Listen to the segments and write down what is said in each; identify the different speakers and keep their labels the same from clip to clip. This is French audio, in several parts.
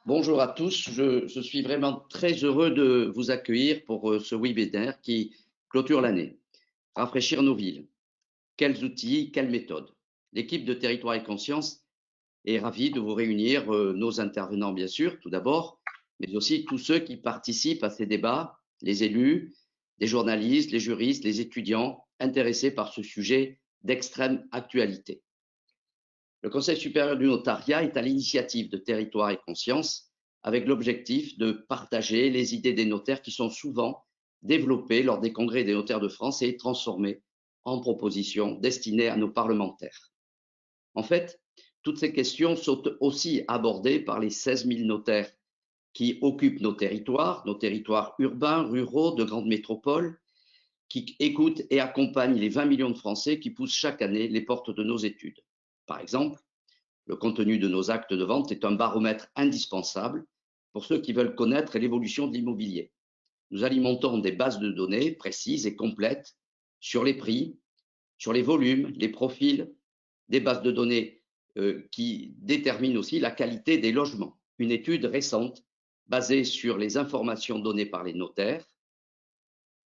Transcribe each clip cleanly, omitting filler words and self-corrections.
Speaker 1: Bonjour à tous, je suis vraiment très heureux de vous accueillir pour ce webinaire qui clôture l'année. Rafraîchir nos villes. Quels outils, quelles méthodes? L'équipe de Territoire et Conscience est ravie de vous réunir, nos intervenants bien sûr, tout d'abord, mais aussi tous ceux qui participent à ces débats, les élus, les journalistes, les juristes, les étudiants intéressés par ce sujet d'extrême actualité. Le Conseil supérieur du notariat est à l'initiative de Territoire et Conscience avec l'objectif de partager les idées des notaires qui sont souvent développées lors des congrès des notaires de France et transformées en propositions destinées à nos parlementaires. En fait, toutes ces questions sont aussi abordées par les 16 000 notaires qui occupent nos territoires urbains, ruraux, de grandes métropoles, qui écoutent et accompagnent les 20 millions de Français qui poussent chaque année les portes de nos études. Par exemple, le contenu de nos actes de vente est un baromètre indispensable pour ceux qui veulent connaître l'évolution de l'immobilier. Nous alimentons des bases de données précises et complètes sur les prix, sur les volumes, les profils, des bases de données qui déterminent aussi la qualité des logements. Une étude récente basée sur les informations données par les notaires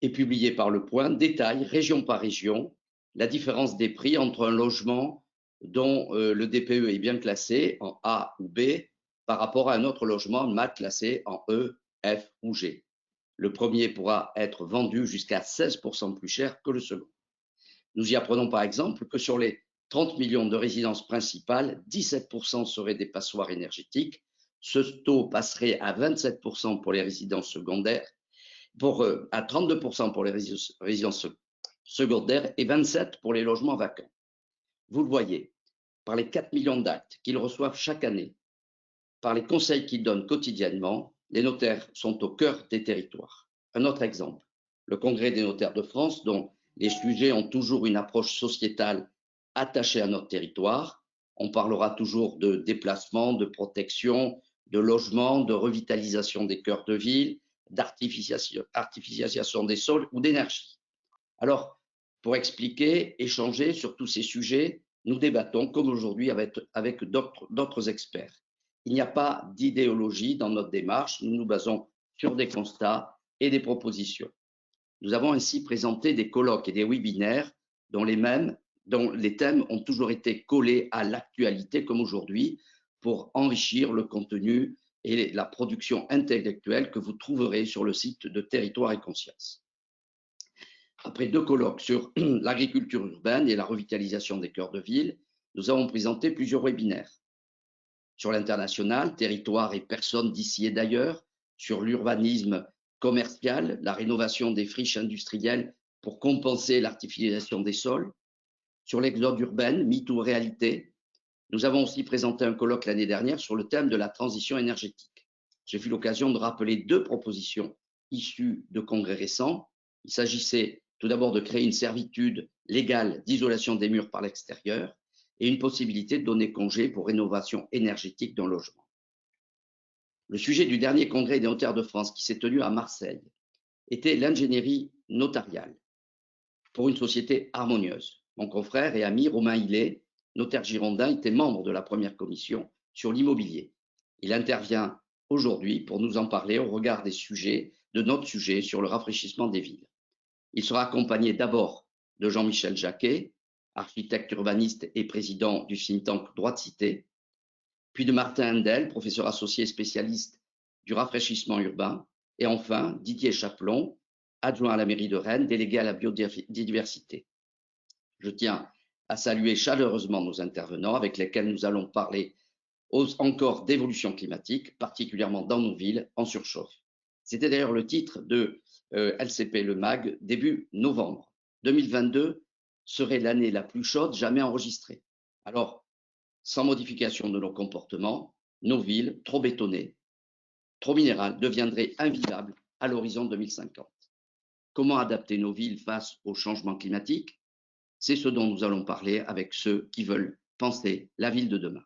Speaker 1: et publiée par Le Point détaille, région par région, la différence des prix entre un logement dont le DPE est bien classé en A ou B par rapport à un autre logement mal classé en E, F ou G. Le premier pourra être vendu jusqu'à 16% plus cher que le second. Nous y apprenons par exemple que sur les 30 millions de résidences principales, 17% seraient des passoires énergétiques. Ce taux passerait à 27% pour les résidences secondaires, à 32% pour les résidences secondaires et 27% pour les logements vacants. Vous le voyez, par les 4 millions d'actes qu'ils reçoivent chaque année, par les conseils qu'ils donnent quotidiennement, les notaires sont au cœur des territoires. Un autre exemple, le Congrès des notaires de France, dont les sujets ont toujours une approche sociétale attachée à notre territoire. On parlera toujours de déplacement, de protection, de logement, de revitalisation des cœurs de ville, d'artificialisation des sols ou d'énergie. Alors, pour expliquer, échanger sur tous ces sujets, nous débattons, comme aujourd'hui, avec d'autres experts. Il n'y a pas d'idéologie dans notre démarche, nous nous basons sur des constats et des propositions. Nous avons ainsi présenté des colloques et des webinaires dont les thèmes ont toujours été collés à l'actualité, comme aujourd'hui, pour enrichir le contenu et la production intellectuelle que vous trouverez sur le site de Territoire et Conscience. Après 2 colloques sur l'agriculture urbaine et la revitalisation des cœurs de ville, nous avons présenté plusieurs webinaires sur l'international, territoire et personnes d'ici et d'ailleurs, sur l'urbanisme commercial, la rénovation des friches industrielles pour compenser l'artificialisation des sols, sur l'exode urbain, mythe ou réalité. Nous avons aussi présenté un colloque l'année dernière sur le thème de la transition énergétique. J'ai eu l'occasion de rappeler 2 propositions issues de congrès récents. Il s'agissait tout d'abord de créer une servitude légale d'isolation des murs par l'extérieur et une possibilité de donner congé pour rénovation énergétique d'un logement. Le sujet du dernier congrès des notaires de France qui s'est tenu à Marseille était l'ingénierie notariale pour une société harmonieuse. Mon confrère et ami Romain Hillet, notaire girondin, était membre de la première commission sur l'immobilier. Il intervient aujourd'hui pour nous en parler au regard de notre sujet sur le rafraîchissement des villes. Il sera accompagné d'abord de Jean-Michel Jacquet, architecte urbaniste et président du think tank Droit de Cité, puis de Martin Handel, professeur associé spécialiste du rafraîchissement urbain, et enfin Didier Chaplon, adjoint à la mairie de Rennes, délégué à la biodiversité. Je tiens à saluer chaleureusement nos intervenants avec lesquels nous allons parler encore d'évolution climatique, particulièrement dans nos villes en surchauffe. C'était d'ailleurs le titre de LCP Le Mag début novembre. 2022 serait l'année la plus chaude jamais enregistrée. Alors, sans modification de nos comportements, nos villes, trop bétonnées, trop minérales, deviendraient invivables à l'horizon 2050. Comment adapter nos villes face au changement climatique? C'est ce dont nous allons parler avec ceux qui veulent penser la ville de demain.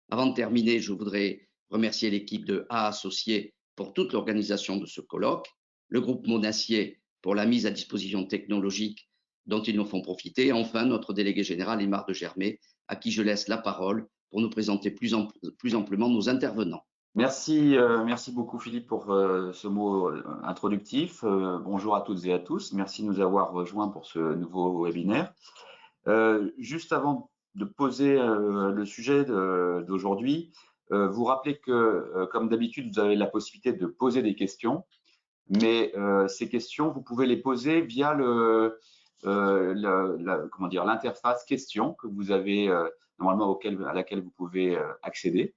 Speaker 1: Avant de terminer, je voudrais remercier l'équipe de A Associés pour toute l'organisation de ce colloque, le groupe Monacier pour la mise à disposition technologique dont ils nous font profiter, et enfin notre délégué général Aymar de Germay, à qui je laisse la parole pour nous présenter plus amplement nos intervenants.
Speaker 2: Merci beaucoup Philippe pour ce mot introductif. Bonjour à toutes et à tous. Merci de nous avoir rejoints pour ce nouveau webinaire. Juste avant de poser le sujet d'aujourd'hui, vous rappelez que, comme d'habitude, vous avez la possibilité de poser des questions, mais ces questions, vous pouvez les poser via l'interface questions que vous avez normalement à laquelle vous pouvez accéder.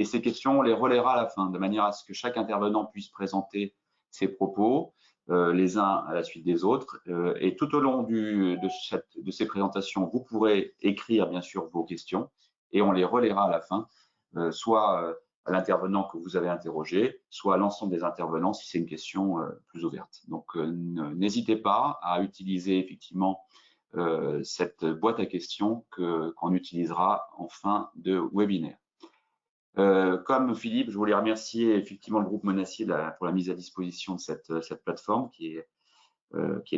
Speaker 2: Et ces questions, on les relaiera à la fin, de manière à ce que chaque intervenant puisse présenter ses propos, les uns à la suite des autres. Et tout au long de ces présentations, vous pourrez écrire bien sûr vos questions et on les relaiera à la fin, soit à l'intervenant que vous avez interrogé, soit à l'ensemble des intervenants si c'est une question plus ouverte. Donc n'hésitez pas à utiliser effectivement cette boîte à questions qu'on utilisera en fin de webinaire. Comme Philippe, je voulais remercier effectivement le groupe Monacier pour la mise à disposition de cette plateforme qui est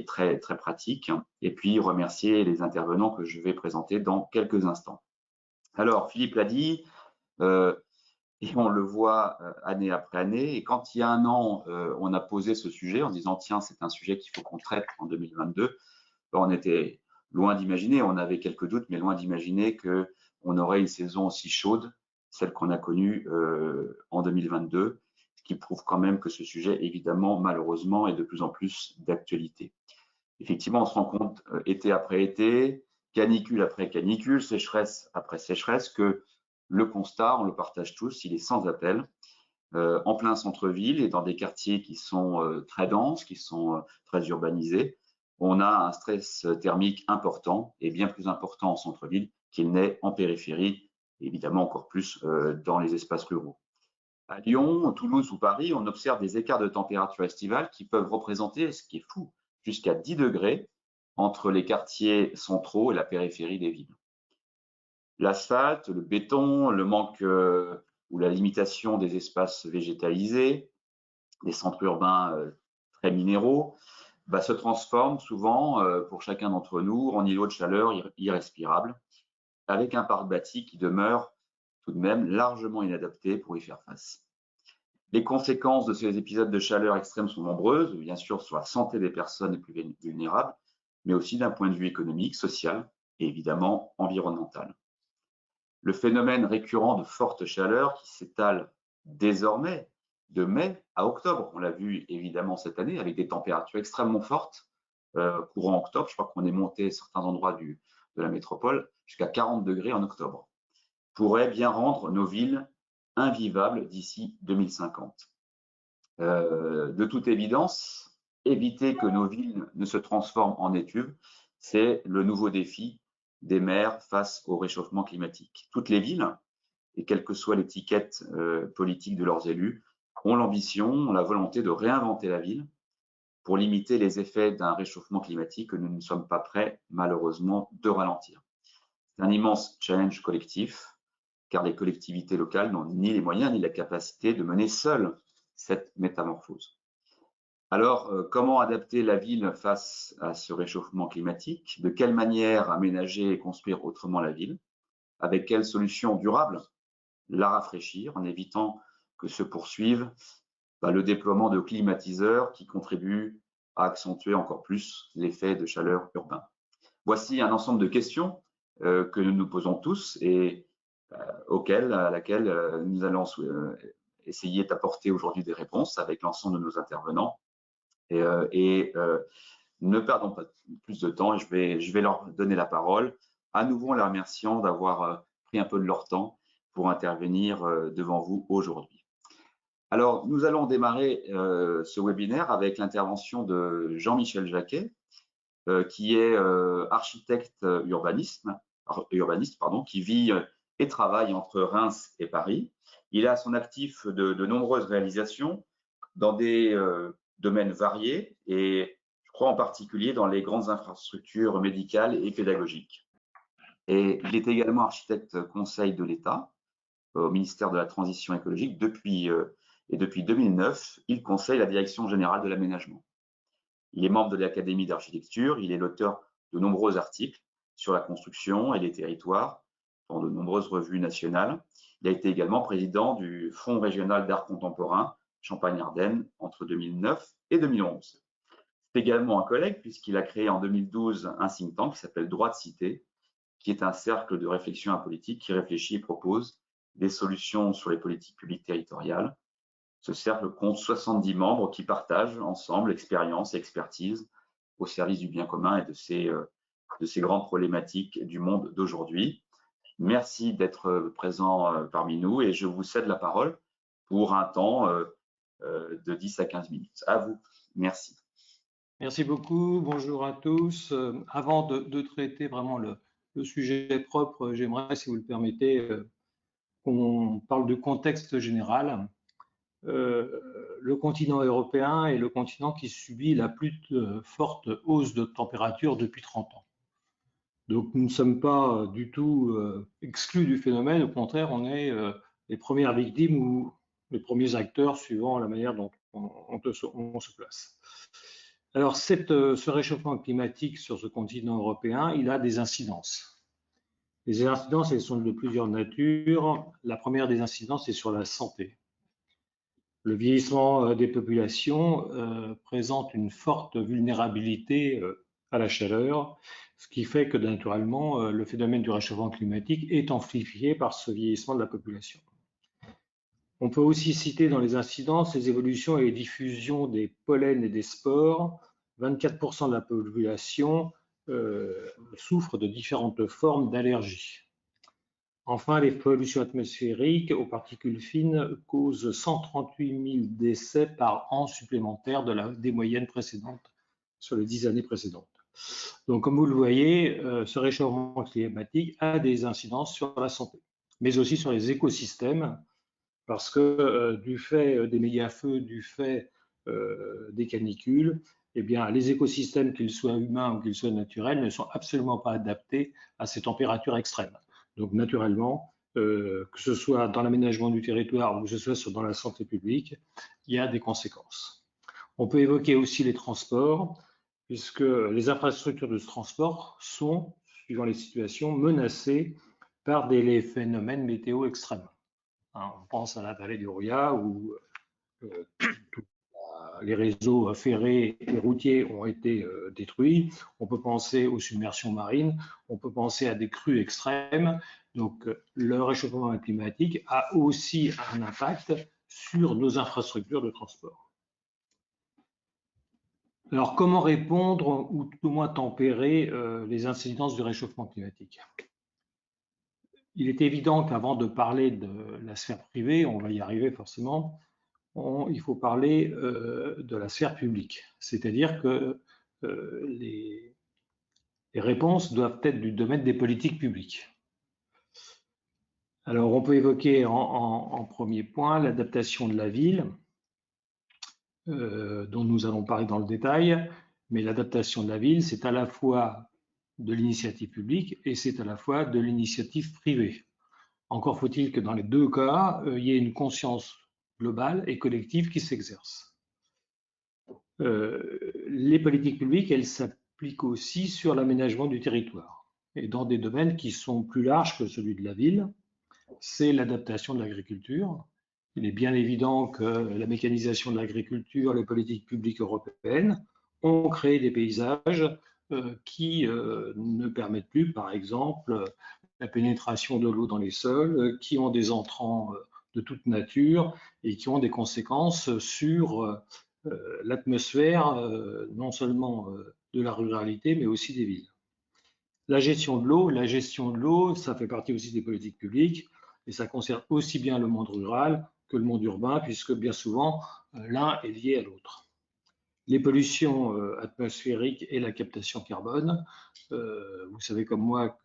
Speaker 2: très, très pratique, et puis remercier les intervenants que je vais présenter dans quelques instants. Alors, Philippe l'a dit, et on le voit année après année, et quand il y a un an, on a posé ce sujet en disant tiens, c'est un sujet qu'il faut qu'on traite en 2022, on était loin d'imaginer, on avait quelques doutes, mais loin d'imaginer qu'on aurait une saison aussi chaude, celle qu'on a connue en 2022, ce qui prouve quand même que ce sujet, évidemment, malheureusement, est de plus en plus d'actualité. Effectivement, on se rend compte, été après été, canicule après canicule, sécheresse après sécheresse, que le constat, on le partage tous, il est sans appel. En plein centre-ville et dans des quartiers qui sont très denses, qui sont très urbanisés, on a un stress thermique important et bien plus important en centre-ville qu'il n'est en périphérie, et évidemment encore plus dans les espaces ruraux. À Lyon, Toulouse ou Paris, on observe des écarts de température estivale qui peuvent représenter, ce qui est fou, jusqu'à 10 degrés entre les quartiers centraux et la périphérie des villes. L'asphalte, le béton, le manque ou la limitation des espaces végétalisés, des centres urbains très minéraux, se transforment souvent, pour chacun d'entre nous, en îlots de chaleur irrespirables, avec un parc bâti qui demeure tout de même largement inadapté pour y faire face. Les conséquences de ces épisodes de chaleur extrême sont nombreuses, bien sûr sur la santé des personnes les plus vulnérables, mais aussi d'un point de vue économique, social et évidemment environnemental. Le phénomène récurrent de forte chaleur qui s'étale désormais de mai à octobre. On l'a vu évidemment cette année avec des températures extrêmement fortes, courant octobre. Je crois qu'on est monté à certains endroits de la métropole jusqu'à 40 degrés en octobre. Pourrait bien rendre nos villes invivables d'ici 2050. De toute évidence, éviter que nos villes ne se transforment en étuves, c'est le nouveau défi des maires face au réchauffement climatique. Toutes les villes, et quelle que soit l'étiquette politique de leurs élus, ont l'ambition, ont la volonté de réinventer la ville pour limiter les effets d'un réchauffement climatique que nous ne sommes pas prêts, malheureusement, de ralentir. C'est un immense challenge collectif, car les collectivités locales n'ont ni les moyens ni la capacité de mener seules cette métamorphose. Alors, comment adapter la ville face à ce réchauffement climatique? De quelle manière aménager et construire autrement la ville? Avec quelles solutions durables la rafraîchir en évitant que se poursuive le déploiement de climatiseurs qui contribuent à accentuer encore plus l'effet de chaleur urbain. Voici un ensemble de questions que nous nous posons tous et à laquelle nous allons essayer d'apporter aujourd'hui des réponses avec l'ensemble de nos intervenants. Ne perdons pas plus de temps, je vais leur donner la parole, à nouveau en les remerciant d'avoir pris un peu de leur temps pour intervenir devant vous aujourd'hui. Alors, nous allons démarrer ce webinaire avec l'intervention de Jean-Michel Jacquet, qui est architecte urbaniste, qui vit et travaille entre Reims et Paris. Il a à son actif de nombreuses réalisations dans des domaines variés et je crois en particulier dans les grandes infrastructures médicales et pédagogiques. Et il est également architecte conseil de l'État au ministère de la Transition écologique depuis 2009, il conseille la Direction générale de l'aménagement. Il est membre de l'Académie d'architecture, il est l'auteur de nombreux articles sur la construction et les territoires dans de nombreuses revues nationales. Il a été également président du Fonds régional d'art contemporain Champagne-Ardenne entre 2009 et 2011. C'est également un collègue puisqu'il a créé en 2012 un think tank qui s'appelle Droit de Cité, qui est un cercle de réflexion politique qui réfléchit et propose des solutions sur les politiques publiques territoriales. Ce cercle compte 70 membres qui partagent ensemble expérience et expertise au service du bien commun et de ces grandes problématiques du monde d'aujourd'hui. Merci d'être présent parmi nous et je vous cède la parole pour un temps de 10 à 15 minutes. À vous. Merci.
Speaker 3: Merci beaucoup. Bonjour à tous. Avant de traiter vraiment le sujet propre, j'aimerais, si vous le permettez, qu'on parle du contexte général. Le continent européen est le continent qui subit la plus forte hausse de température depuis 30 ans. Donc nous ne sommes pas du tout exclus du phénomène, au contraire, on est les premières victimes ou les premiers acteurs suivant la manière dont on se place. Alors ce réchauffement climatique sur ce continent européen, il a des incidences. Les incidences, elles sont de plusieurs natures. La première des incidences est sur la santé. Le vieillissement des populations présente une forte vulnérabilité à la chaleur, ce qui fait que naturellement, le phénomène du réchauffement climatique est amplifié par ce vieillissement de la population. On peut aussi citer dans les incidences les évolutions et les diffusions des pollens et des spores. 24% de la population souffre de différentes formes d'allergies. Enfin, les pollutions atmosphériques aux particules fines causent 138 000 décès par an supplémentaires des moyennes précédentes sur les 10 années précédentes. Donc, comme vous le voyez, ce réchauffement climatique a des incidences sur la santé, mais aussi sur les écosystèmes, parce que du fait des méga-feux, du fait des canicules, eh bien, les écosystèmes, qu'ils soient humains ou qu'ils soient naturels, ne sont absolument pas adaptés à ces températures extrêmes. Donc, naturellement, que ce soit dans l'aménagement du territoire ou que ce soit dans la santé publique, il y a des conséquences. On peut évoquer aussi les transports, puisque les infrastructures de transport sont, suivant les situations, menacées par des phénomènes météo extrêmes. On pense à la vallée du Roya où les réseaux ferrés et routiers ont été détruits. On peut penser aux submersions marines, on peut penser à des crues extrêmes. Donc, le réchauffement climatique a aussi un impact sur nos infrastructures de transport. Alors, comment répondre ou tout au moins tempérer les incidences du réchauffement climatique? Il est évident qu'avant de parler de la sphère privée, on va y arriver forcément, il faut parler de la sphère publique. C'est-à-dire que les réponses doivent être du domaine des politiques publiques. Alors, on peut évoquer en premier point l'adaptation de la ville, dont nous allons parler dans le détail, mais l'adaptation de la ville, c'est à la fois de l'initiative publique et c'est à la fois de l'initiative privée. Encore faut-il que dans les deux cas, il y ait une conscience globale et collective qui s'exerce. Les politiques publiques, elles s'appliquent aussi sur l'aménagement du territoire et dans des domaines qui sont plus larges que celui de la ville. C'est l'adaptation de l'agriculture. Il est bien évident que la mécanisation de l'agriculture, les politiques publiques européennes ont créé des paysages qui ne permettent plus, par exemple, la pénétration de l'eau dans les sols, qui ont des entrants de toute nature et qui ont des conséquences sur l'atmosphère, non seulement de la ruralité, mais aussi des villes. La gestion de l'eau, ça fait partie aussi des politiques publiques et ça concerne aussi bien le monde rural que le monde urbain, puisque bien souvent, l'un est lié à l'autre. Les pollutions atmosphériques et la captation carbone, vous savez comme moi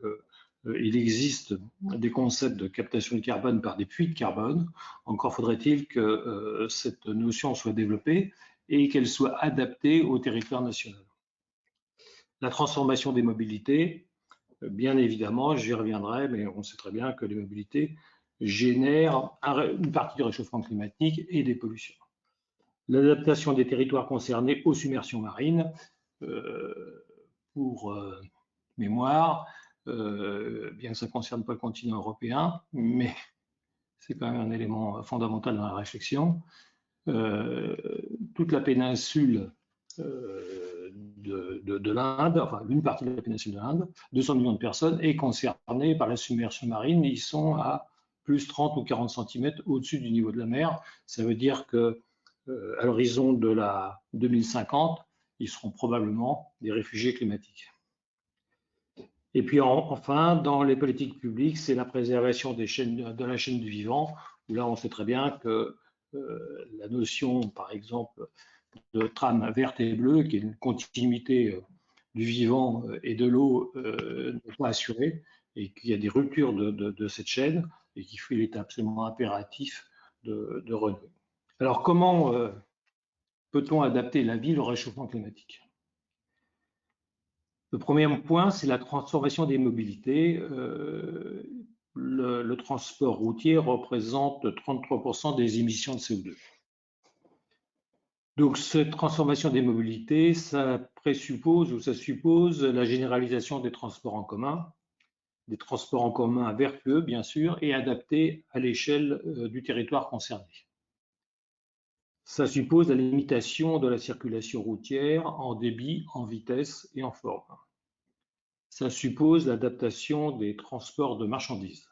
Speaker 3: qu'il existe des concepts de captation de carbone par des puits de carbone. Encore faudrait-il que cette notion soit développée et qu'elle soit adaptée au territoire national. La transformation des mobilités, bien évidemment, j'y reviendrai, mais on sait très bien que les mobilités génèrent une partie du réchauffement climatique et des pollutions. L'adaptation des territoires concernés aux submersions marines, pour mémoire, bien que ça ne concerne pas le continent européen, mais c'est quand même un élément fondamental dans la réflexion. Toute la péninsule de l'Inde, enfin une partie de la péninsule de l'Inde, 200 millions de personnes, est concernée par la submersion marine. Ils sont à plus 30 ou 40 cm au-dessus du niveau de la mer. Ça veut dire que à l'horizon de la 2050, ils seront probablement des réfugiés climatiques. Et puis enfin, dans les politiques publiques, c'est la préservation de la chaîne du vivant, où là on sait très bien que la notion, par exemple, de trame verte et bleue, qui est une continuité du vivant et de l'eau, n'est pas assurée, et qu'il y a des ruptures de cette chaîne, et qu'il est absolument impératif de renouer. Alors comment peut-on adapter la ville au réchauffement climatique? Le premier point, c'est la transformation des mobilités. Le transport routier représente 33% des émissions de CO2. Donc, cette transformation des mobilités, ça présuppose ou ça suppose la généralisation des transports en commun vertueux, bien sûr, et adaptés à l'échelle du territoire concerné. Ça suppose la limitation de la circulation routière en débit, en vitesse et en forme. Ça suppose l'adaptation des transports de marchandises.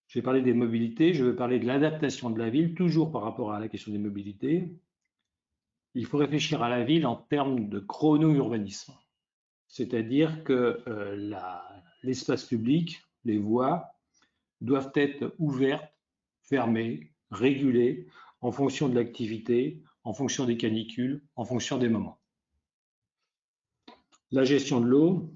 Speaker 3: J'ai parlé des mobilités, je veux parler de l'adaptation de la ville, toujours par rapport à la question des mobilités. Il faut réfléchir à la ville en termes de chrono-urbanisme, c'est-à-dire que l'espace public, les voies, doivent être ouvertes, fermées, régulées en fonction de l'activité, en fonction des canicules, en fonction des moments. La gestion de l'eau,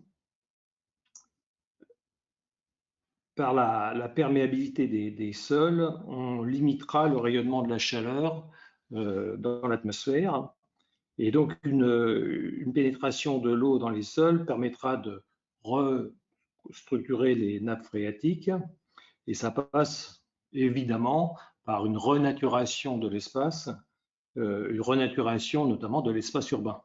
Speaker 3: par la perméabilité des sols, on limitera le rayonnement de la chaleur dans l'atmosphère. Et donc, une pénétration de l'eau dans les sols permettra de restructurer les nappes phréatiques. Et ça passe évidemment par une renaturation de l'espace, une renaturation notamment de l'espace urbain,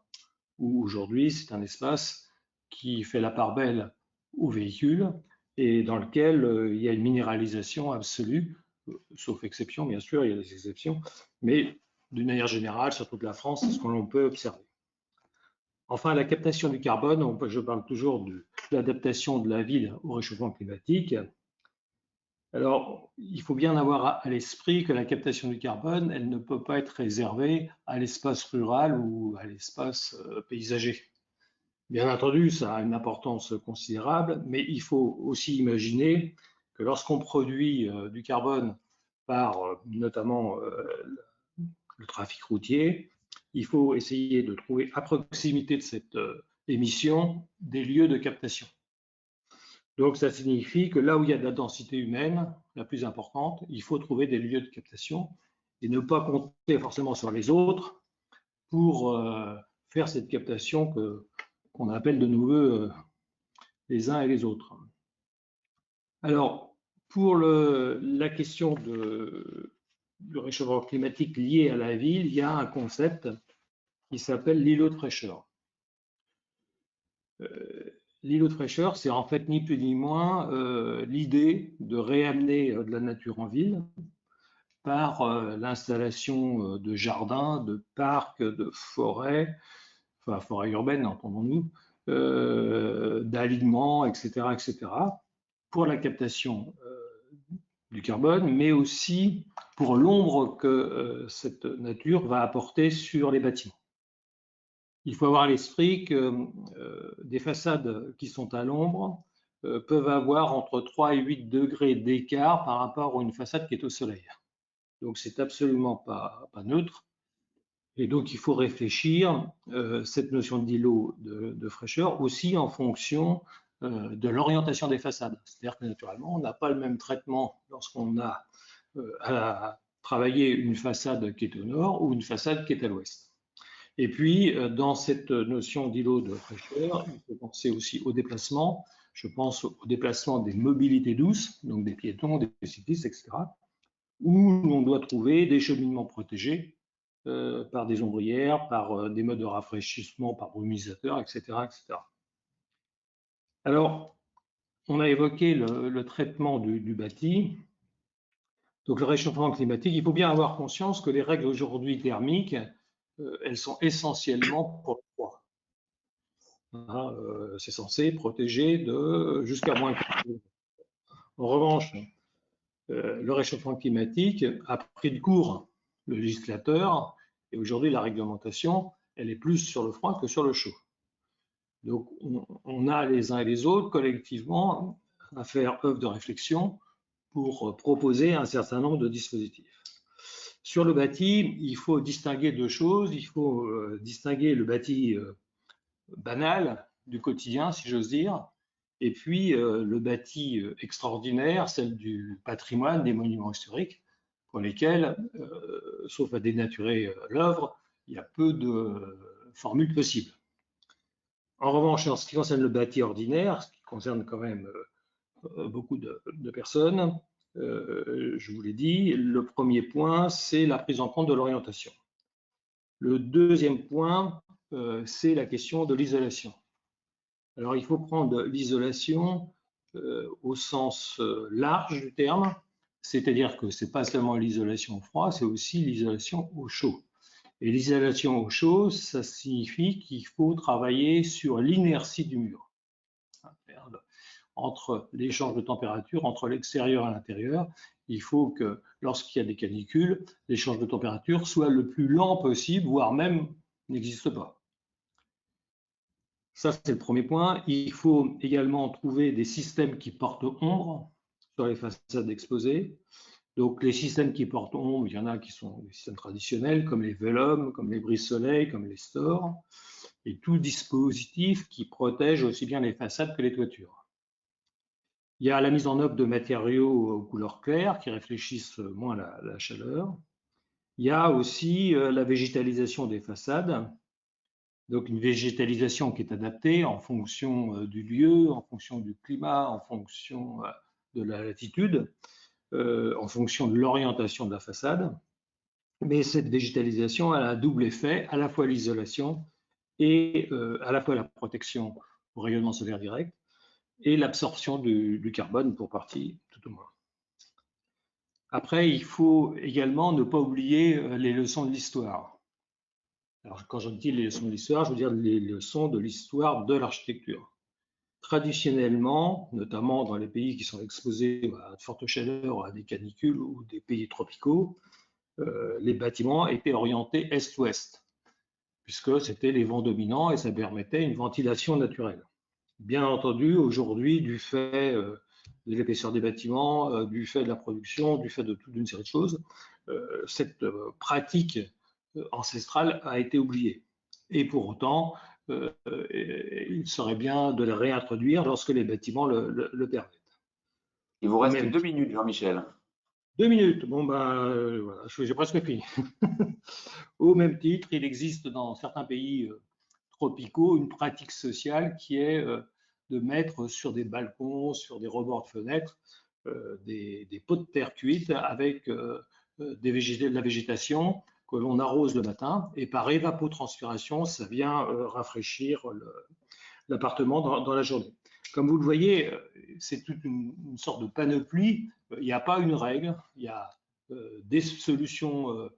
Speaker 3: où aujourd'hui c'est un espace qui fait la part belle aux véhicules et dans lequel il y a une minéralisation absolue, sauf exception bien sûr, il y a des exceptions, mais d'une manière générale, sur toute la France, c'est ce que l'on peut observer. Enfin, la captation du carbone, je parle toujours de l'adaptation de la ville au réchauffement climatique. Alors, il faut bien avoir à l'esprit que la captation du carbone, elle ne peut pas être réservée à l'espace rural ou à l'espace paysager. Bien entendu, ça a une importance considérable, mais il faut aussi imaginer que lorsqu'on produit du carbone par notamment le trafic routier, il faut essayer de trouver à proximité de cette émission des lieux de captation. Donc ça signifie que là où il y a de la densité humaine, la plus importante, il faut trouver des lieux de captation et ne pas compter forcément sur les autres pour faire cette captation qu'on appelle de nos voeux les uns et les autres. Alors, pour la question du réchauffement climatique lié à la ville, il y a un concept qui s'appelle l'îlot de fraîcheur. L'îlot de fraîcheur, c'est en fait ni plus ni moins l'idée de réamener de la nature en ville par l'installation de jardins, de parcs, de forêts, enfin forêts urbaines, entendons-nous, d'alignements, etc., pour la captation du carbone, mais aussi pour l'ombre que cette nature va apporter sur les bâtiments. Il faut avoir à l'esprit que des façades qui sont à l'ombre peuvent avoir entre 3 et 8 degrés d'écart par rapport à une façade qui est au soleil. Donc, c'est absolument pas neutre. Et donc, il faut réfléchir cette notion d'îlot de fraîcheur aussi en fonction de l'orientation des façades. C'est-à-dire que naturellement, on n'a pas le même traitement lorsqu'on a à travailler une façade qui est au nord ou une façade qui est à l'ouest. Et puis, dans cette notion d'îlot de fraîcheur, il faut penser aussi au déplacement. Je pense au déplacement des mobilités douces, donc des piétons, des cyclistes, etc., où on doit trouver des cheminements protégés par des ombrières, par des modes de rafraîchissement, par brumisateurs, etc., etc. Alors, on a évoqué le traitement du bâti. Donc le réchauffement climatique, il faut bien avoir conscience que les règles aujourd'hui thermiques, elles sont essentiellement pour le froid. C'est censé protéger jusqu'à moins 4 degrés. En revanche, le réchauffement climatique a pris de court le législateur et aujourd'hui la réglementation, elle est plus sur le froid que sur le chaud. Donc on a les uns et les autres collectivement à faire œuvre de réflexion pour proposer un certain nombre de dispositifs. Sur le bâti, il faut distinguer deux choses. Il faut distinguer le bâti banal du quotidien, si j'ose dire, et puis le bâti extraordinaire, celle du patrimoine, des monuments historiques, pour lesquels, sauf à dénaturer l'œuvre, il y a peu de formules possibles. En revanche, en ce qui concerne le bâti ordinaire, ce qui concerne quand même beaucoup de personnes, je vous l'ai dit, le premier point, c'est la prise en compte de l'orientation. Le deuxième point, c'est la question de l'isolation. Alors, il faut prendre l'isolation au sens large du terme, c'est-à-dire que ce n'est pas seulement l'isolation au froid, c'est aussi l'isolation au chaud. Et l'isolation au chaud, ça signifie qu'il faut travailler sur l'inertie du mur. Entre l'échange de température, entre l'extérieur et l'intérieur, il faut que lorsqu'il y a des canicules, l'échange de température soit le plus lent possible, voire même n'existe pas. Ça, c'est le premier point. Il faut également trouver des systèmes qui portent ombre sur les façades exposées. Donc, les systèmes qui portent ombre, il y en a qui sont des systèmes traditionnels, comme les vélums, comme les brise-soleil, comme les stores, et tout dispositif qui protège aussi bien les façades que les toitures. Il y a la mise en œuvre de matériaux aux couleurs claires qui réfléchissent moins la chaleur. Il y a aussi la végétalisation des façades. Donc une végétalisation qui est adaptée en fonction du lieu, en fonction du climat, en fonction de la latitude, en fonction de l'orientation de la façade. Mais cette végétalisation a un double effet, à la fois l'isolation et à la fois la protection au rayonnement solaire direct et l'absorption du carbone pour partie, tout au moins. Après, il faut également ne pas oublier les leçons de l'histoire. Alors, quand je dis les leçons de l'histoire, je veux dire les leçons de l'histoire de l'architecture. Traditionnellement, notamment dans les pays qui sont exposés à de fortes chaleurs, à des canicules ou des pays tropicaux, les bâtiments étaient orientés est-ouest, puisque c'était les vents dominants et ça permettait une ventilation naturelle. Bien entendu, aujourd'hui, du fait de l'épaisseur des bâtiments, du fait de la production, du fait de toute une série de choses, cette pratique ancestrale a été oubliée. Et pour autant, il serait bien de la réintroduire lorsque les bâtiments le permettent.
Speaker 2: Il vous reste 2 minutes, Jean-Michel.
Speaker 3: 2 minutes, bon ben voilà, j'ai presque fini. Au même titre, il existe dans certains pays tropicaux une pratique sociale qui est de mettre sur des balcons, sur des rebords de fenêtres, des pots de terre cuite avec de la végétation que l'on arrose le matin et par évapotranspiration, ça vient rafraîchir l'appartement dans la journée. Comme vous le voyez, c'est toute une sorte de panoplie. Il n'y a pas une règle, il y a des solutions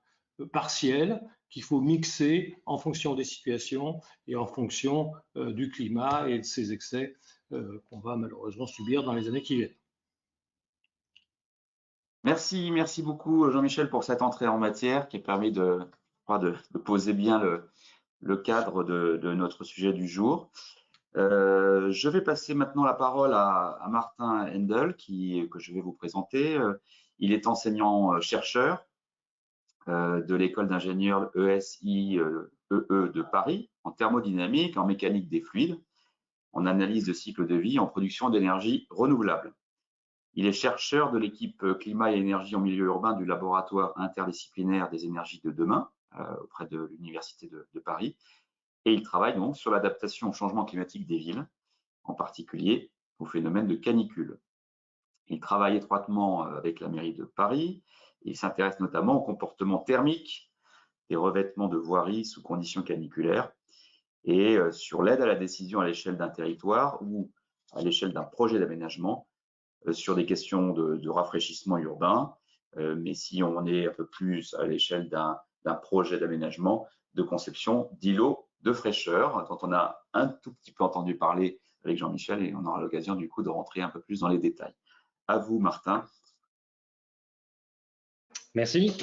Speaker 3: partielles qu'il faut mixer en fonction des situations et en fonction du climat et de ces excès qu'on va malheureusement subir dans les années qui viennent.
Speaker 2: Merci beaucoup Jean-Michel pour cette entrée en matière qui a permis de poser bien le cadre de notre sujet du jour. Je vais passer maintenant la parole à Martin Hendel que je vais vous présenter. Il est enseignant-chercheur de l'école d'ingénieurs ESI de Paris en thermodynamique, en mécanique des fluides, en analyse de cycle de vie, en production d'énergie renouvelable. Il est chercheur de l'équipe climat et énergie en milieu urbain du laboratoire interdisciplinaire des énergies de demain auprès de l'Université de Paris. Et il travaille donc sur l'adaptation au changement climatique des villes, en particulier au phénomène de canicule. Il travaille étroitement avec la mairie de Paris. Il s'intéresse notamment au comportement thermique des revêtements de voiries sous conditions caniculaires et sur l'aide à la décision à l'échelle d'un territoire où à l'échelle d'un projet d'aménagement sur des questions de rafraîchissement urbain, mais si on est un peu plus à l'échelle d'un projet d'aménagement, de conception d'îlots de fraîcheur, dont on a un tout petit peu entendu parler avec Jean-Michel, et on aura l'occasion du coup de rentrer un peu plus dans les détails. À vous, Martin.
Speaker 4: Merci.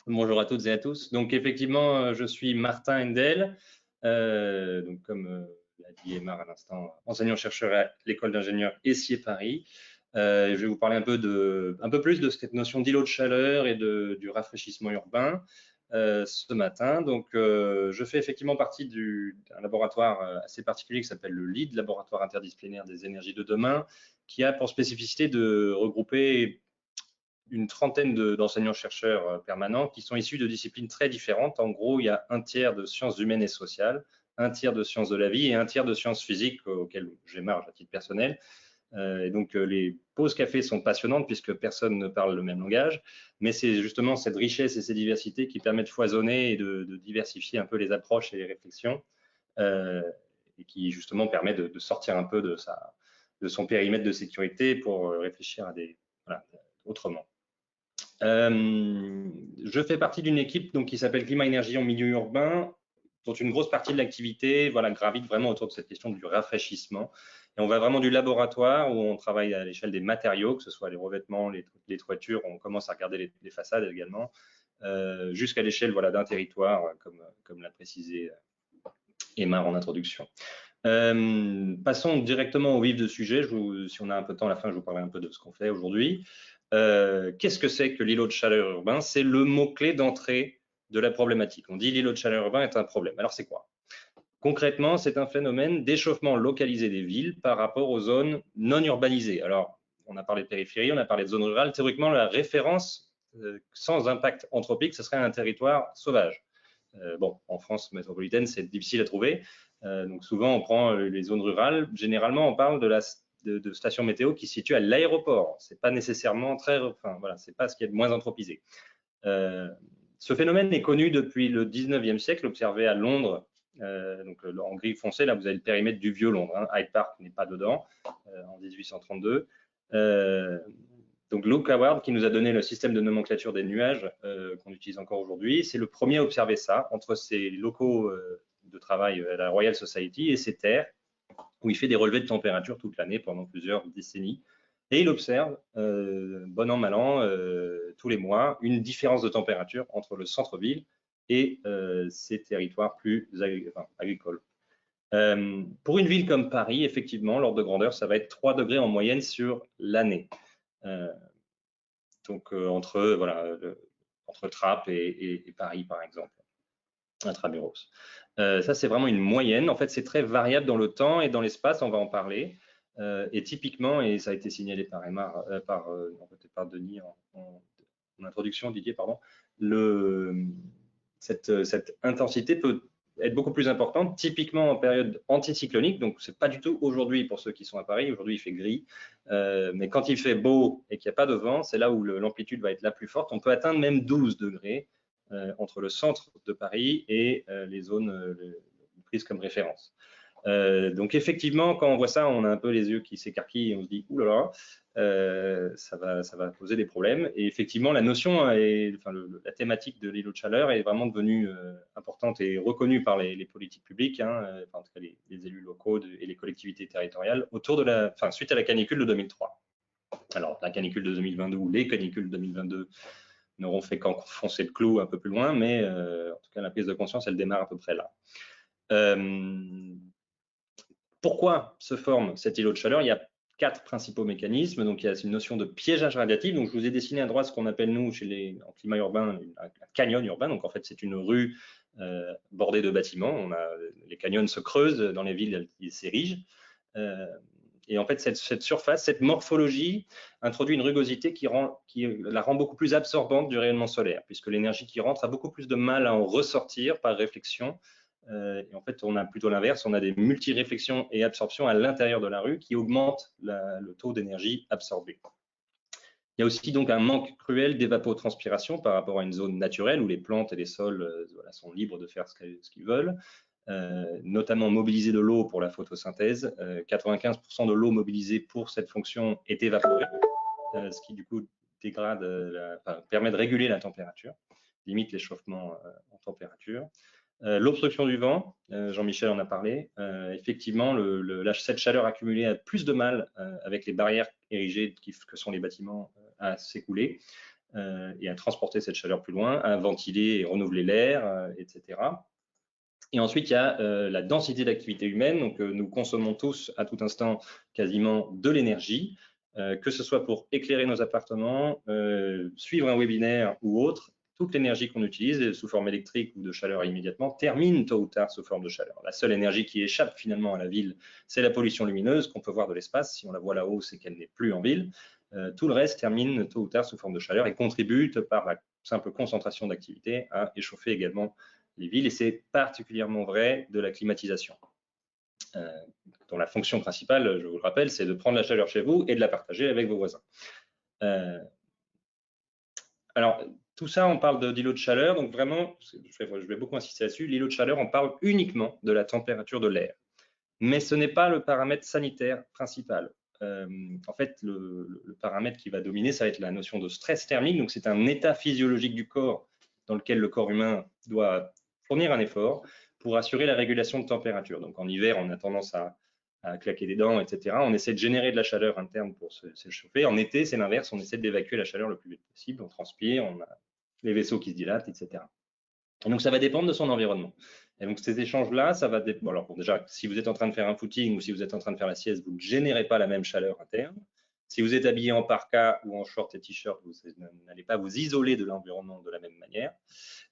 Speaker 4: Bonjour à toutes et à tous. Donc effectivement, je suis Martin Hendel, donc comme l'a dit Aymar à l'instant, enseignant-chercheur à l'école d'ingénieurs Essier Paris. Je vais vous parler un peu plus de cette notion d'îlot de chaleur et du rafraîchissement urbain ce matin. Donc je fais effectivement partie d'un laboratoire assez particulier qui s'appelle le LEED, Laboratoire interdisciplinaire des énergies de demain, qui a pour spécificité de regrouper une trentaine d'enseignants-chercheurs permanents qui sont issus de disciplines très différentes. En gros, il y a un tiers de sciences humaines et sociales, un tiers de sciences de la vie et un tiers de sciences physiques auxquelles j'émarge à titre personnel. Et donc, les pauses café sont passionnantes puisque personne ne parle le même langage, mais c'est justement cette richesse et ces diversités qui permettent de foisonner et de diversifier un peu les approches et les réflexions et qui justement permet de sortir un peu de son périmètre de sécurité pour réfléchir à autrement. Je fais partie d'une équipe donc, qui s'appelle Climat Énergie en milieu urbain, dont une grosse partie de l'activité gravite vraiment autour de cette question du rafraîchissement. Et on va vraiment du laboratoire où on travaille à l'échelle des matériaux, que ce soit les revêtements, les toitures, on commence à regarder les façades également, jusqu'à l'échelle d'un territoire, comme l'a précisé Aymar en introduction. Passons directement au vif du sujet. Si on a un peu de temps à la fin, je vous parlerai un peu de ce qu'on fait aujourd'hui. Qu'est-ce que c'est que l'îlot de chaleur urbain? C'est le mot-clé d'entrée de la problématique. On dit l'îlot de chaleur urbain est un problème. Alors c'est quoi? Concrètement, c'est un phénomène d'échauffement localisé des villes par rapport aux zones non urbanisées. Alors, on a parlé de périphérie, on a parlé de zone rurale. Théoriquement, la référence sans impact anthropique, ce serait un territoire sauvage. Bon, en France métropolitaine, c'est difficile à trouver. Donc souvent, on prend les zones rurales. Généralement, on parle de stations météo qui se situent à l'aéroport. C'est pas nécessairement c'est pas ce qui est de moins anthropisé. Ce phénomène est connu depuis le 19e siècle, observé à Londres. Donc en gris foncé, là, vous avez le périmètre du vieux Londres. Hein. Hyde Park n'est pas dedans, en 1832. Donc Luke Howard, qui nous a donné le système de nomenclature des nuages qu'on utilise encore aujourd'hui, c'est le premier à observer ça entre ses locaux de travail à la Royal Society et ses terres, où il fait des relevés de température toute l'année pendant plusieurs décennies. Et il observe, bon an, mal an, tous les mois, une différence de température entre le centre-ville et ces territoires plus agricoles. Pour une ville comme Paris, effectivement, l'ordre de grandeur, ça va être 3 degrés en moyenne sur l'année. Donc entre Trappes et Paris, par exemple, intramuros. Ça, c'est vraiment une moyenne. En fait, c'est très variable dans le temps et dans l'espace, on va en parler. Et typiquement, et ça a été signalé par Aymar, par Denis en introduction, Didier, pardon, cette intensité peut être beaucoup plus importante, typiquement en période anticyclonique. Donc, c'est pas du tout aujourd'hui pour ceux qui sont à Paris. Aujourd'hui, il fait gris. Mais quand il fait beau et qu'il n'y a pas de vent, c'est là où l'amplitude va être la plus forte. On peut atteindre même 12 degrés entre le centre de Paris et les zones prises comme référence. Donc, effectivement, quand on voit ça, on a un peu les yeux qui s'écarquillent et on se dit « Ouh là là, ça va poser des problèmes ». Et effectivement, la notion, la thématique de l'îlot de chaleur est vraiment devenue importante et reconnue par les politiques publiques, en tout cas les élus locaux et les collectivités territoriales, suite à la canicule de 2003. Alors, la canicule de 2022 ou les canicules de 2022 n'auront fait qu'enfoncer le clou un peu plus loin, mais en tout cas, la prise de conscience, elle démarre à peu près là. Pourquoi se forme cet îlot de chaleur? Il y a 4 principaux mécanismes. Donc, il y a une notion de piégeage radiatif. Donc, je vous ai dessiné à droite ce qu'on appelle, nous, en climat urbain, un canyon urbain. Donc, en fait, c'est une rue bordée de bâtiments. Les canyons se creusent dans les villes, ils s'érigent. Et en fait, cette surface, cette morphologie introduit une rugosité qui la rend beaucoup plus absorbante du rayonnement solaire, puisque l'énergie qui rentre a beaucoup plus de mal à en ressortir par réflexion. Et en fait, on a plutôt l'inverse, on a des multi-réflexions et absorptions à l'intérieur de la rue qui augmentent le taux d'énergie absorbée. Il y a aussi donc un manque cruel d'évapotranspiration par rapport à une zone naturelle où les plantes et les sols sont libres de faire ce qu'ils veulent. notamment mobiliser de l'eau pour la photosynthèse. 95% de l'eau mobilisée pour cette fonction est évaporée, ce qui du coup dégrade, permet de réguler la température, limite l'échauffement en température. L'obstruction du vent, Jean-Michel en a parlé. Effectivement, cette chaleur accumulée a plus de mal avec les barrières érigées que sont les bâtiments à s'écouler et à transporter cette chaleur plus loin, à ventiler et renouveler l'air, etc. Et ensuite, il y a la densité d'activité humaine. Donc, nous consommons tous à tout instant quasiment de l'énergie, que ce soit pour éclairer nos appartements, suivre un webinaire ou autre. Toute l'énergie qu'on utilise sous forme électrique ou de chaleur immédiatement termine tôt ou tard sous forme de chaleur. La seule énergie qui échappe finalement à la ville, c'est la pollution lumineuse qu'on peut voir de l'espace. Si on la voit là-haut, c'est qu'elle n'est plus en ville. Tout le reste termine tôt ou tard sous forme de chaleur et contribue par la simple concentration d'activité à échauffer également les villes. Et c'est particulièrement vrai de la climatisation, dont la fonction principale, je vous le rappelle, c'est de prendre la chaleur chez vous et de la partager avec vos voisins. Alors, tout ça, on parle d'îlot de chaleur, donc vraiment, je vais beaucoup insister là-dessus, l'îlot de chaleur, on parle uniquement de la température de l'air. Mais ce n'est pas le paramètre sanitaire principal. En fait, le paramètre qui va dominer, ça va être la notion de stress thermique, donc c'est un état physiologique du corps dans lequel le corps humain doit fournir un effort pour assurer la régulation de température. Donc en hiver, on a tendance à claquer des dents, etc. On essaie de générer de la chaleur interne pour s'échauffer. En été, c'est l'inverse, on essaie d'évacuer la chaleur le plus vite possible, on transpire, on a les vaisseaux qui se dilatent, etc. Et donc ça va dépendre de son environnement. Et donc ces échanges-là, ça va dépendre. Alors bon, déjà, si vous êtes en train de faire un footing ou si vous êtes en train de faire la sieste, vous ne générez pas la même chaleur interne. Si vous êtes habillé en parka ou en short et t-shirt, vous n'allez pas vous isoler de l'environnement de la même manière.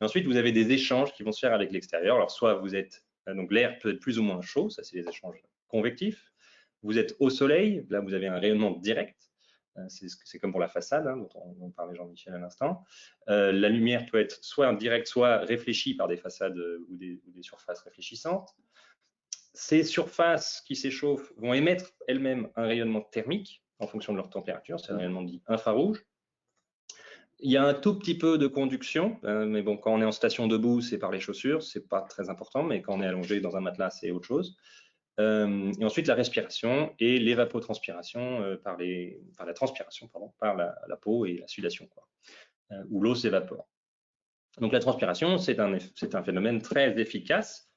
Speaker 4: Et ensuite, vous avez des échanges qui vont se faire avec l'extérieur. Alors soit vous êtes, donc l'air peut être plus ou moins chaud, ça c'est les échanges convectifs. Vous êtes au soleil, là vous avez un rayonnement direct. C'est comme pour la façade, hein, dont parlait Jean-Michel à l'instant. La lumière peut être soit directe, soit réfléchie par des façades ou des surfaces réfléchissantes. Ces surfaces qui s'échauffent vont émettre elles-mêmes un rayonnement thermique en fonction de leur température, c'est un rayonnement dit infrarouge. Il y a un tout petit peu de conduction, mais bon, quand on est en station debout, c'est par les chaussures, c'est pas très important, mais quand on est allongé dans un matelas, c'est autre chose. Et ensuite la respiration et l'évapotranspiration par la transpiration, par la peau et la sudation, où l'eau s'évapore. Donc la transpiration, c'est un phénomène très efficace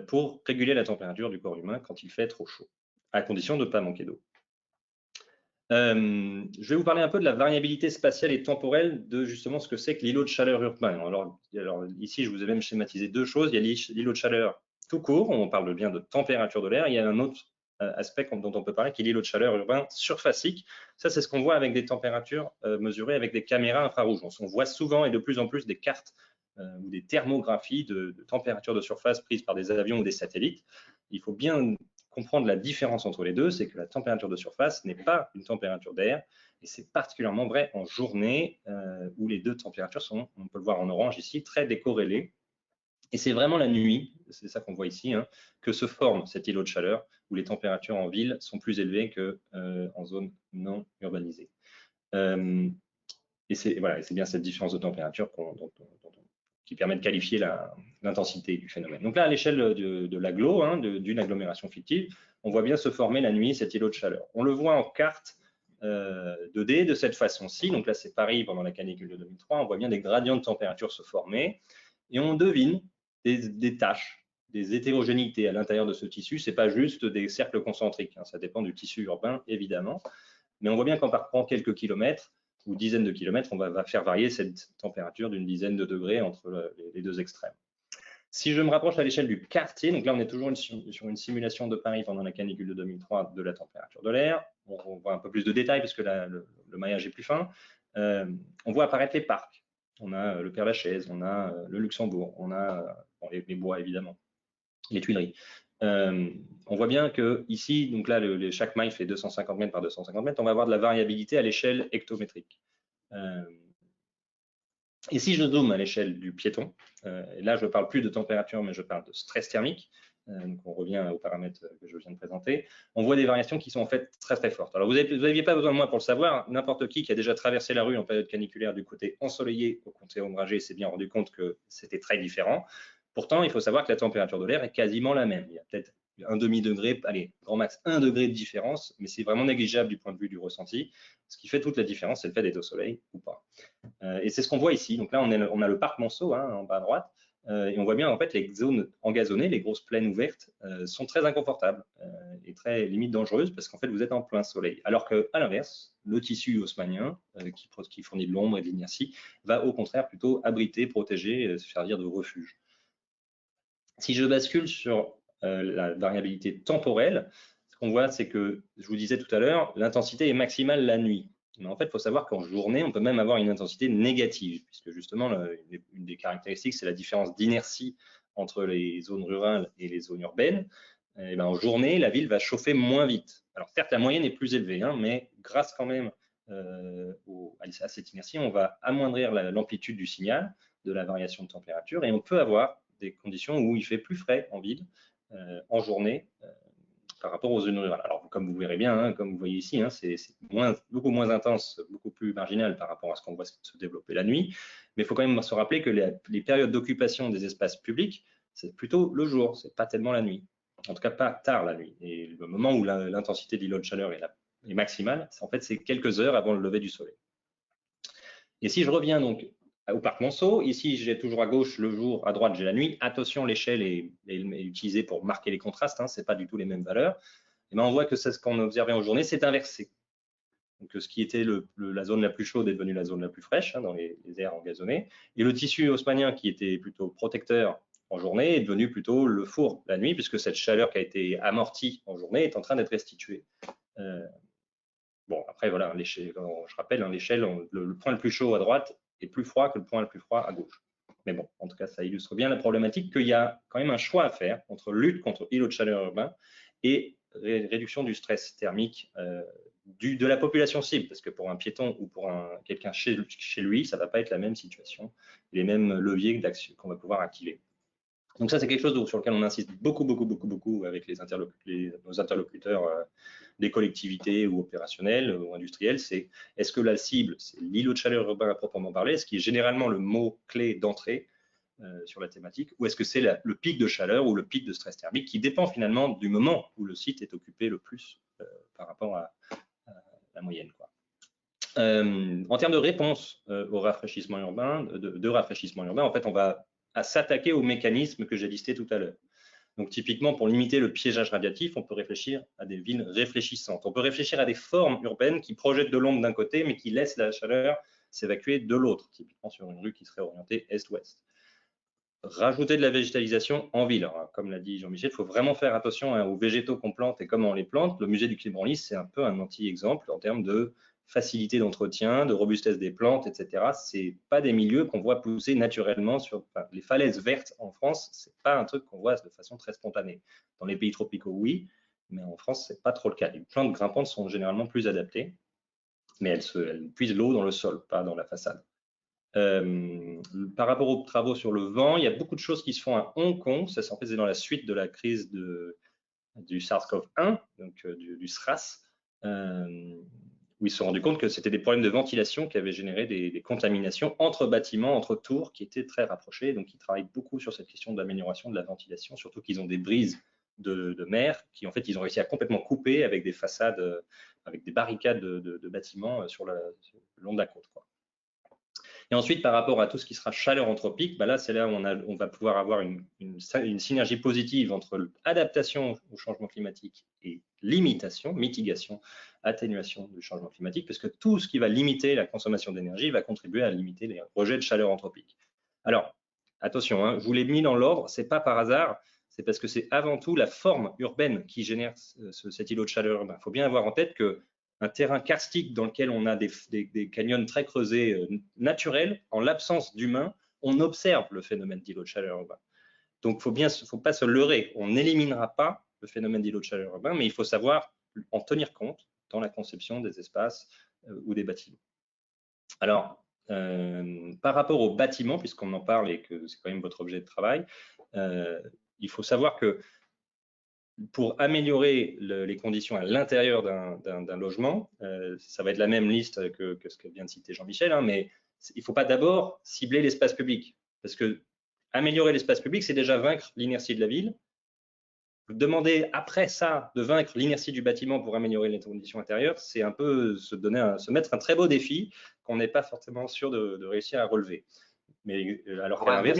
Speaker 4: pour réguler la température du corps humain quand il fait trop chaud, à condition de ne pas manquer d'eau. Je vais vous parler un peu de la variabilité spatiale et temporelle de justement ce que c'est que l'îlot de chaleur urbain. Alors ici, je vous ai même schématisé deux choses. Il y a l'îlot de chaleur tout court, on parle bien de température de l'air. Il y a un autre aspect dont on peut parler qui est l'îlot de chaleur urbain surfacique. Ça, c'est ce qu'on voit avec des températures mesurées avec des caméras infrarouges. On voit souvent et de plus en plus des cartes ou des thermographies de température de surface prises par des avions ou des satellites. Il faut bien comprendre la différence entre les deux, c'est que la température de surface n'est pas une température d'air, et c'est particulièrement vrai en journée où les deux températures sont, on peut le voir en orange ici, très décorrélées. Et c'est vraiment la nuit, c'est ça qu'on voit ici, hein, que se forme cet îlot de chaleur où les températures en ville sont plus élevées qu'en zone non urbanisée. Et c'est bien cette différence de température qui permet de qualifier l'intensité du phénomène. Donc là, à l'échelle de l'agglo, hein, d'une agglomération fictive, on voit bien se former la nuit cet îlot de chaleur. On le voit en carte 2D de cette façon-ci. Donc là, c'est Paris pendant la canicule de 2003. On voit bien des gradients de température se former et on devine des taches, des hétérogénéités à l'intérieur de ce tissu. Ce n'est pas juste des cercles concentriques, hein. Ça dépend du tissu urbain, évidemment. Mais on voit bien qu'en parcourant quelques kilomètres ou dizaines de kilomètres, on va faire varier cette température d'une dizaine de degrés entre les deux extrêmes. Si je me rapproche à l'échelle du quartier, donc là on est toujours sur une simulation de Paris pendant la canicule de 2003 de la température de l'air. On voit un peu plus de détails parce que là, le maillage est plus fin. On voit apparaître les parcs. On a le Père-Lachaise, on a le Luxembourg, on a les bois évidemment, les Tuileries. On voit bien que ici, donc là, chaque maille fait 250 mètres par 250 mètres. On va avoir de la variabilité à l'échelle hectométrique. Et si je zoome à l'échelle du piéton, et là je ne parle plus de température, mais je parle de stress thermique. Donc on revient aux paramètres que je viens de présenter. On voit des variations qui sont en fait très très fortes. Alors vous n'aviez pas besoin de moi pour le savoir. N'importe qui a déjà traversé la rue en période caniculaire du côté ensoleillé au côté ombragé s'est bien rendu compte que c'était très différent. Pourtant, il faut savoir que la température de l'air est quasiment la même. Il y a peut-être un demi-degré, allez, grand max 1 degré de différence, mais c'est vraiment négligeable du point de vue du ressenti. Ce qui fait toute la différence, c'est le fait d'être au soleil ou pas. Et c'est ce qu'on voit ici. Donc là, on a le parc Monceau en bas à droite, et on voit bien en fait les zones engazonnées, les grosses plaines ouvertes, sont très inconfortables et très limite dangereuses parce qu'en fait vous êtes en plein soleil. Alors qu'à l'inverse, le tissu haussmannien qui fournit de l'ombre et de l'inertie va au contraire plutôt abriter, protéger, se faire dire de refuge. Si je bascule sur la variabilité temporelle, ce qu'on voit, c'est que, je vous disais tout à l'heure, l'intensité est maximale la nuit. Mais en fait, il faut savoir qu'en journée, on peut même avoir une intensité négative, puisque justement, une des caractéristiques, c'est la différence d'inertie entre les zones rurales et les zones urbaines. Et ben, en journée, la ville va chauffer moins vite. Alors certes, la moyenne est plus élevée, mais grâce quand même à cette inertie, on va amoindrir l'amplitude du signal, de la variation de température, et on peut avoir des conditions où il fait plus frais en ville, en journée, par rapport aux zones rurales. Alors, comme vous verrez bien, comme vous voyez ici, c'est beaucoup moins intense, beaucoup plus marginal par rapport à ce qu'on voit se développer la nuit. Mais il faut quand même se rappeler que les périodes d'occupation des espaces publics, c'est plutôt le jour, c'est pas tellement la nuit. En tout cas, pas tard la nuit. Et le moment où l'intensité d'îlot de chaleur est maximale, en fait, c'est quelques heures avant le lever du soleil. Et si je reviens donc au parc Monceau, ici j'ai toujours à gauche le jour, à droite j'ai la nuit. Attention, l'échelle est utilisée pour marquer les contrastes, ce n'est pas du tout les mêmes valeurs. Et ben on voit que c'est ce qu'on observait en journée, c'est inversé. Donc ce qui était la zone la plus chaude est devenu la zone la plus fraîche dans les airs engazonnés. Et le tissu haussmannien qui était plutôt protecteur en journée est devenu plutôt le four la nuit, puisque cette chaleur qui a été amortie en journée est en train d'être restituée. Bon, après, voilà, je rappelle, l'échelle, le point le plus chaud à droite est plus froid que le point le plus froid à gauche. Mais bon, en tout cas, ça illustre bien la problématique qu'il y a quand même un choix à faire entre lutte contre îlots de chaleur urbain et réduction du stress thermique de la population cible, parce que pour un piéton ou pour quelqu'un chez lui, ça ne va pas être la même situation, les mêmes leviers d'action qu'on va pouvoir activer. Donc ça, c'est quelque chose sur lequel on insiste beaucoup avec nos interlocuteurs des collectivités ou opérationnels ou industriels. C'est est-ce que la cible, c'est l'îlot de chaleur urbain à proprement parler, ce qui est généralement le mot-clé d'entrée sur la thématique, ou est-ce que c'est le pic de chaleur ou le pic de stress thermique qui dépend finalement du moment où le site est occupé le plus par rapport à la moyenne, quoi. En termes de réponse au rafraîchissement urbain, de rafraîchissement urbain, en fait, on va s'attaquer aux mécanismes que j'ai listés tout à l'heure. Donc typiquement, pour limiter le piégeage radiatif, on peut réfléchir à des villes réfléchissantes. On peut réfléchir à des formes urbaines qui projettent de l'ombre d'un côté, mais qui laissent la chaleur s'évacuer de l'autre, typiquement sur une rue qui serait orientée est-ouest. Rajouter de la végétalisation en ville. Alors, comme l'a dit Jean-Michel, il faut vraiment faire attention aux végétaux qu'on plante et comment on les plante. Le musée du Clé Branly, c'est un peu un anti-exemple en termes de facilité d'entretien, de robustesse des plantes, etc. C'est pas des milieux qu'on voit pousser naturellement sur les falaises vertes en France. C'est pas un truc qu'on voit de façon très spontanée. Dans les pays tropicaux, oui, mais en France, c'est pas trop le cas. Les plantes grimpantes sont généralement plus adaptées, mais elles puisent l'eau dans le sol, pas dans la façade. Par rapport aux travaux sur le vent, il y a beaucoup de choses qui se font à Hong Kong. Ça, en fait, c'est dans la suite de la crise du SARS-CoV-1, donc du SRAS. Où ils se sont rendus compte que c'était des problèmes de ventilation qui avaient généré des contaminations entre bâtiments, entre tours, qui étaient très rapprochés. Donc, ils travaillent beaucoup sur cette question de l'amélioration de la ventilation, surtout qu'ils ont des brises de mer qui, en fait, ils ont réussi à complètement couper avec des façades, avec des barricades de bâtiments le long de la côte, quoi. Et ensuite, par rapport à tout ce qui sera chaleur anthropique, là, c'est là où on va pouvoir avoir une synergie positive entre adaptation au changement climatique et limitation, mitigation, atténuation du changement climatique, parce que tout ce qui va limiter la consommation d'énergie va contribuer à limiter les rejets de chaleur anthropique. Alors, attention, je vous l'ai mis dans l'ordre, c'est pas par hasard, c'est parce que c'est avant tout la forme urbaine qui génère cet îlot de chaleur urbain. Il faut bien avoir en tête que un terrain karstique dans lequel on a des canyons très creusés naturels, en l'absence d'humains, on observe le phénomène d'îlot de chaleur urbain. Donc, il ne faut pas se leurrer. On n'éliminera pas le phénomène d'îlot de chaleur urbain, mais il faut savoir en tenir compte dans la conception des espaces ou des bâtiments. Alors, par rapport aux bâtiments, puisqu'on en parle et que c'est quand même votre objet de travail, il faut savoir que pour améliorer les conditions à l'intérieur d'un logement, ça va être la même liste que ce que vient de citer Jean-Michel, mais il ne faut pas d'abord cibler l'espace public, parce que Améliorer l'espace public, c'est déjà vaincre l'inertie de la ville. Demander après ça de vaincre l'inertie du bâtiment pour améliorer les conditions intérieures, c'est un peu se mettre un très beau défi qu'on n'est pas forcément sûr de réussir à relever. Mais alors qu'à l'inverse,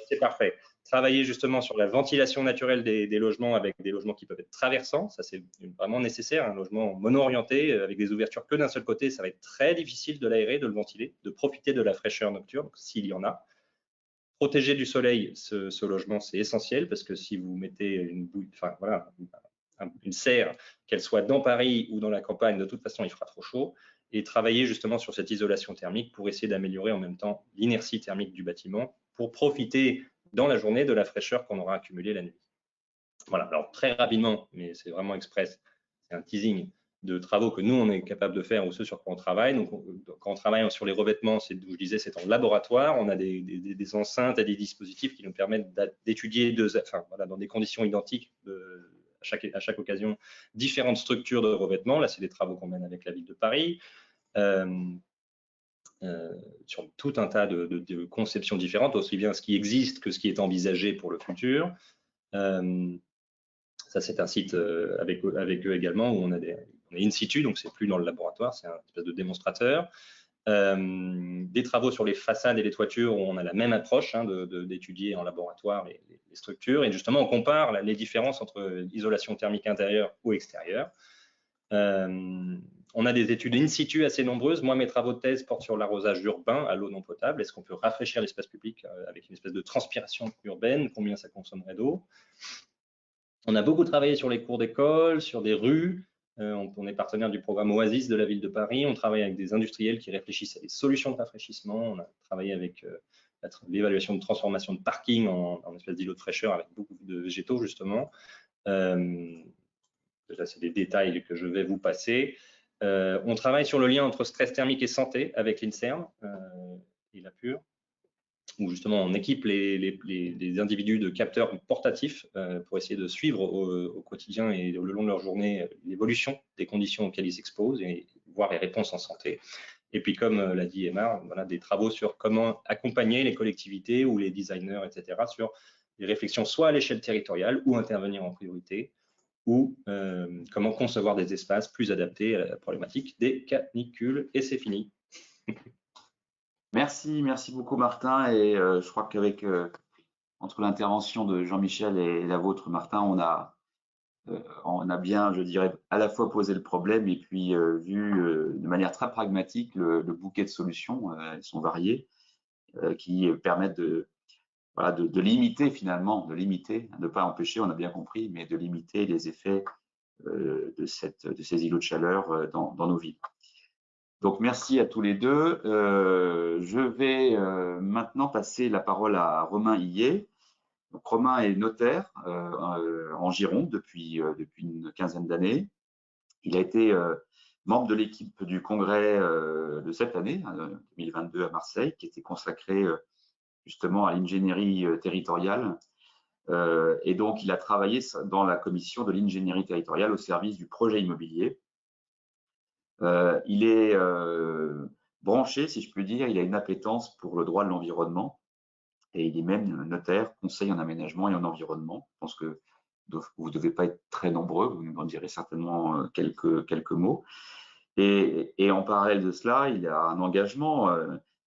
Speaker 4: c'est parfait. Travailler justement sur la ventilation naturelle des logements avec des logements qui peuvent être traversants, ça c'est vraiment nécessaire. Un logement mono-orienté avec des ouvertures que d'un seul côté, ça va être très difficile de l'aérer, de le ventiler, de profiter de la fraîcheur nocturne s'il y en a. Protéger du soleil ce logement, c'est essentiel parce que si vous mettez une serre, qu'elle soit dans Paris ou dans la campagne, de toute façon, il fera trop chaud. Et travailler justement sur cette isolation thermique pour essayer d'améliorer en même temps l'inertie thermique du bâtiment pour profiter dans la journée de la fraîcheur qu'on aura accumulée la nuit. Voilà, alors très rapidement, mais c'est vraiment express, c'est un teasing de travaux que nous, on est capable de faire ou ceux sur quoi on travaille. Donc, quand on travaille sur les revêtements, je disais, c'est en laboratoire. On a des enceintes et des dispositifs qui nous permettent d'étudier dans des conditions identiques à chaque occasion différentes structures de revêtement. Là, c'est des travaux qu'on mène avec la ville de Paris. Sur tout un tas de conceptions différentes, aussi bien ce qui existe que ce qui est envisagé pour le futur. Ça, c'est un site avec eux également où on est in situ, donc c'est plus dans le laboratoire, c'est un espèce de démonstrateur. Des travaux sur les façades et les toitures où on a la même approche d'étudier en laboratoire les structures. Et justement, on compare les différences entre isolation thermique intérieure ou extérieure. On a des études in situ assez nombreuses. Moi, mes travaux de thèse portent sur l'arrosage urbain à l'eau non potable. Est-ce qu'on peut rafraîchir l'espace public avec une espèce de transpiration urbaine? Combien ça consommerait d'eau? On a beaucoup travaillé sur les cours d'école, sur des rues. On est partenaire du programme Oasis de la ville de Paris. On travaille avec des industriels qui réfléchissent à des solutions de rafraîchissement. On a travaillé avec l'évaluation de transformation de parking en espèce d'îlot de fraîcheur avec beaucoup de végétaux, justement. Là, c'est des détails que je vais vous passer. On travaille sur le lien entre stress thermique et santé avec l'INSERM et la PUR, où justement on équipe les individus de capteurs portatifs pour essayer de suivre au quotidien et le long de leur journée l'évolution des conditions auxquelles ils s'exposent et voir les réponses en santé. Et puis, comme l'a dit Emma, voilà, des travaux sur comment accompagner les collectivités ou les designers, etc., sur des réflexions soit à l'échelle territoriale ou intervenir en priorité, ou comment concevoir des espaces plus adaptés à la problématique des canicules. Et c'est fini.
Speaker 2: Merci beaucoup Martin. Et je crois qu'avec entre l'intervention de Jean-Michel et la vôtre, Martin, on a bien, je dirais, à la fois posé le problème et puis vu de manière très pragmatique le bouquet de solutions, elles sont variées, qui permettent de limiter finalement, de ne pas empêcher, on a bien compris, mais de limiter les effets de ces îlots de chaleur dans nos villes. Donc, merci à tous les deux. Je vais maintenant passer la parole à Romain Hillet. Donc, Romain est notaire en Gironde depuis une quinzaine d'années. Il a été membre de l'équipe du congrès de cette année, 2022 à Marseille, qui était consacré justement à l'ingénierie territoriale. Et donc, il a travaillé dans la commission de l'ingénierie territoriale au service du projet immobilier. Il est branché, si je puis dire, il a une appétence pour le droit de l'environnement et il est même notaire, conseil en aménagement et en environnement. Je pense que vous ne devez pas être très nombreux, vous nous en direz certainement quelques mots. Et en parallèle de cela, il a un engagement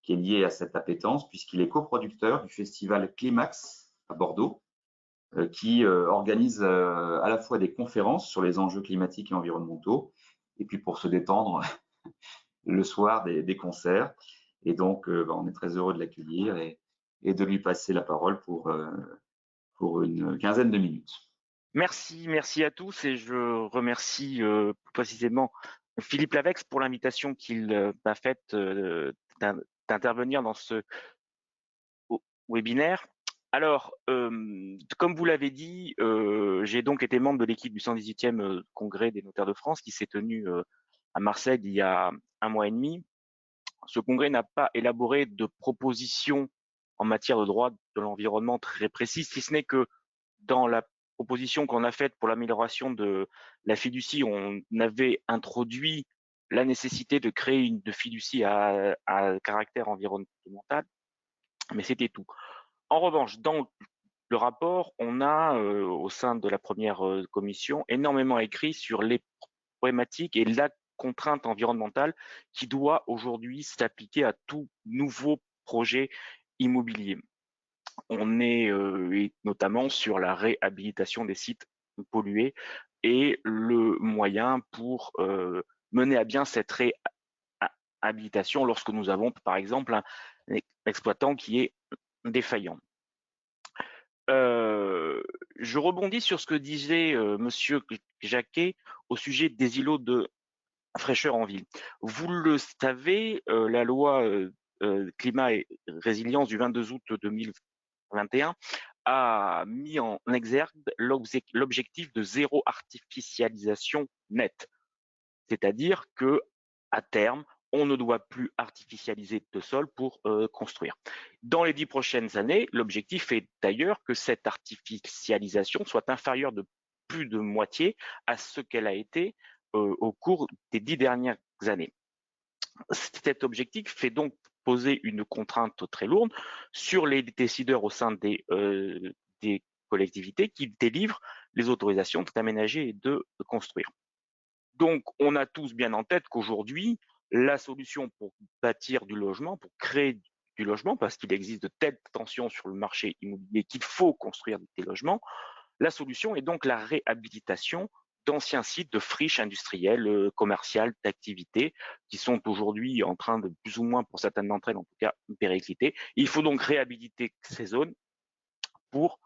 Speaker 2: qui est lié à cette appétence puisqu'il est coproducteur du festival Climax à Bordeaux, qui organise à la fois des conférences sur les enjeux climatiques et environnementaux, et puis pour se détendre le soir des concerts. Et donc, on est très heureux de l'accueillir et de lui passer la parole pour une quinzaine de minutes.
Speaker 5: Merci à tous et je remercie plus précisément Philippe Lavex pour l'invitation qu'il m'a faite d'intervenir dans ce webinaire. Alors, comme vous l'avez dit, j'ai donc été membre de l'équipe du 118e congrès des notaires de France qui s'est tenu à Marseille il y a un mois et demi. Ce congrès n'a pas élaboré de propositions en matière de droit de l'environnement très précises, si ce n'est que dans la proposition qu'on a faite pour l'amélioration de la fiducie, on avait introduit la nécessité de créer une fiducie à caractère environnemental, mais c'était tout. En revanche, dans le rapport, on a, au sein de la première commission, énormément écrit sur les problématiques et la contrainte environnementale qui doit aujourd'hui s'appliquer à tout nouveau projet immobilier. On est et notamment sur la réhabilitation des sites pollués et le moyen pour mener à bien cette réhabilitation lorsque nous avons, par exemple, un exploitant qui est défaillant. Je rebondis sur ce que disait Monsieur Jacquet au sujet des îlots de fraîcheur en ville. Vous le savez, la loi climat et résilience du 22 août 2021 a mis en exergue l'objectif de zéro artificialisation nette. C'est-à-dire que à terme, on ne doit plus artificialiser de sol pour construire. Dans les 10 prochaines années, l'objectif est d'ailleurs que cette artificialisation soit inférieure de plus de moitié à ce qu'elle a été au cours des 10 dernières années. Cet objectif fait donc poser une contrainte très lourde sur les décideurs au sein des collectivités qui délivrent les autorisations d'aménager et de construire. Donc, on a tous bien en tête qu'aujourd'hui, la solution pour bâtir du logement, pour créer du logement, parce qu'il existe de telles tensions sur le marché immobilier qu'il faut construire des logements, la solution est donc la réhabilitation d'anciens sites de friches industrielles, commerciales, d'activités, qui sont aujourd'hui en train de plus ou moins, pour certaines d'entre elles en tout cas, péricliter. Il faut donc réhabiliter ces zones pour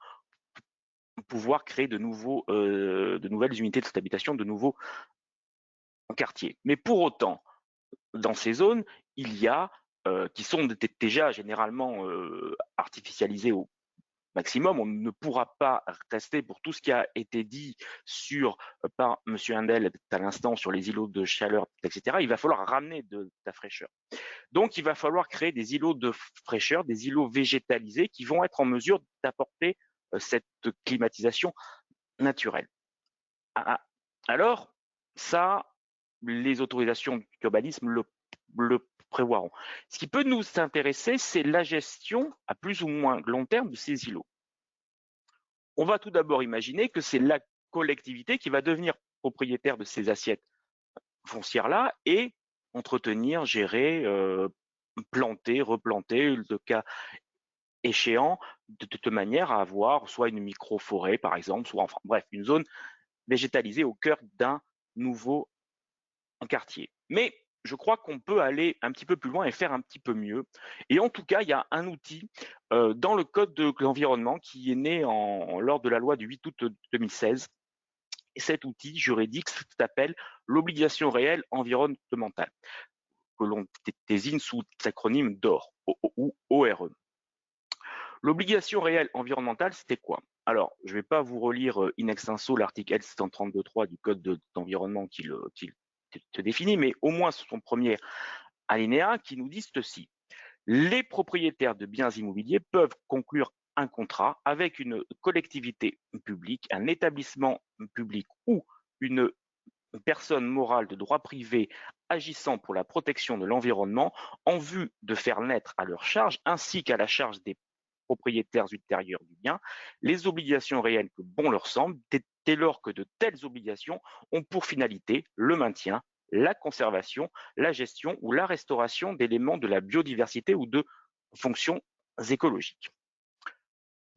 Speaker 5: pouvoir créer de nouvelles unités d'habitation, de nouveaux quartiers. Mais pour autant, dans ces zones, il y a, qui sont déjà généralement artificialisées au maximum, on ne pourra pas tester pour tout ce qui a été dit par M. Handel à l'instant sur les îlots de chaleur, etc. Il va falloir ramener de la fraîcheur. Donc, il va falloir créer des îlots de fraîcheur, des îlots végétalisés qui vont être en mesure d'apporter cette climatisation naturelle. Alors, ça, les autorisations d'urbanisme le prévoiront. Ce qui peut nous intéresser, c'est la gestion à plus ou moins long terme de ces îlots. On va tout d'abord imaginer que c'est la collectivité qui va devenir propriétaire de ces assiettes foncières-là et entretenir, gérer, planter, replanter, le cas échéant, de manière à avoir soit une micro-forêt, par exemple, soit, enfin bref, une zone végétalisée au cœur d'un nouveau quartier. Mais je crois qu'on peut aller un petit peu plus loin et faire un petit peu mieux. Et en tout cas, il y a un outil dans le Code de l'environnement qui est né lors de la loi du 8 août 2016. Et cet outil juridique s'appelle l'obligation réelle environnementale, que l'on désigne sous l'acronyme DORE, ou ORE. L'obligation réelle environnementale, c'était quoi? Alors, je ne vais pas vous relire in extenso l'article L132.3 du Code de l'environnement qui te définit, mais au moins son premier alinéa qui nous dit ceci. Les propriétaires de biens immobiliers peuvent conclure un contrat avec une collectivité publique, un établissement public ou une personne morale de droit privé agissant pour la protection de l'environnement en vue de faire naître à leur charge ainsi qu'à la charge des propriétaires ultérieurs du bien les obligations réelles que bon leur semble, dès lors que de telles obligations ont pour finalité le maintien, la conservation, la gestion ou la restauration d'éléments de la biodiversité ou de fonctions écologiques.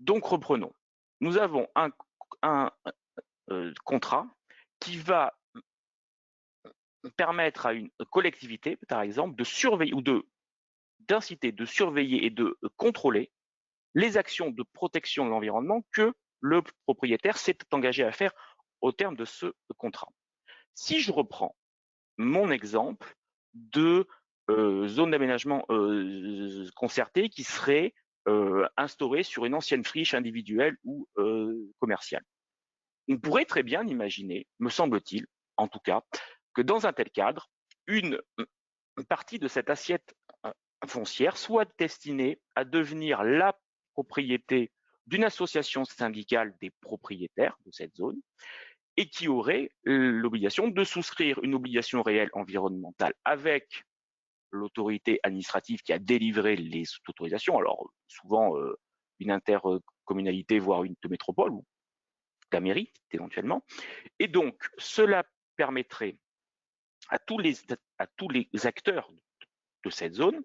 Speaker 5: Donc reprenons. Nous avons un contrat qui va permettre à une collectivité, par exemple, de surveiller ou d'inciter, de surveiller et de contrôler les actions de protection de l'environnement que le propriétaire s'est engagé à faire au terme de ce contrat. Si je reprends mon exemple de zone d'aménagement concertée qui serait instaurée sur une ancienne friche individuelle ou commerciale, on pourrait très bien imaginer, me semble-t-il, en tout cas, que dans un tel cadre, une partie de cette assiette foncière soit destinée à devenir la propriété d'une association syndicale des propriétaires de cette zone et qui aurait l'obligation de souscrire une obligation réelle environnementale avec l'autorité administrative qui a délivré les autorisations. Alors souvent, une intercommunalité, voire une métropole ou la mairie éventuellement. Et donc, cela permettrait à tous les acteurs de cette zone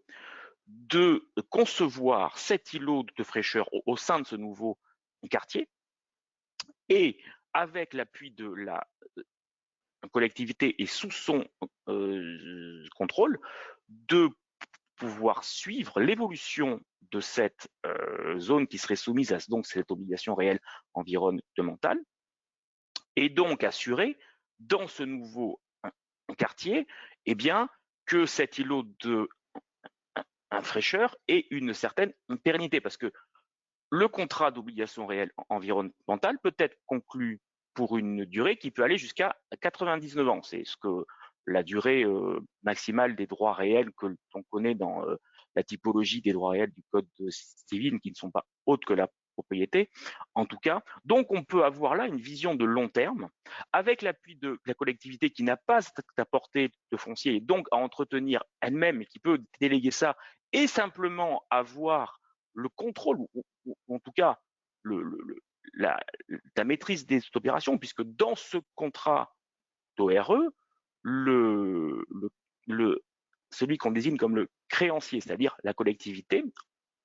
Speaker 5: de concevoir cet îlot de fraîcheur au sein de ce nouveau quartier et avec l'appui de la collectivité et sous son contrôle, de pouvoir suivre l'évolution de cette zone qui serait soumise à donc cette obligation réelle environnementale et donc assurer dans ce nouveau quartier eh bien, que cet îlot de fraîcheur ait une certaine pérennité parce que le contrat d'obligation réelle environnementale peut être conclu pour une durée qui peut aller jusqu'à 99 ans. C'est ce que la durée maximale des droits réels que l'on connaît dans la typologie des droits réels du Code civil, qui ne sont pas autres que la propriété, en tout cas. Donc, on peut avoir là une vision de long terme, avec l'appui de la collectivité qui n'a pas à portée de foncier et donc à entretenir elle-même et qui peut déléguer ça et simplement avoir le contrôle, ou en tout cas la maîtrise des opérations, puisque dans ce contrat d'ORE, celui qu'on désigne comme le créancier, c'est-à-dire la collectivité,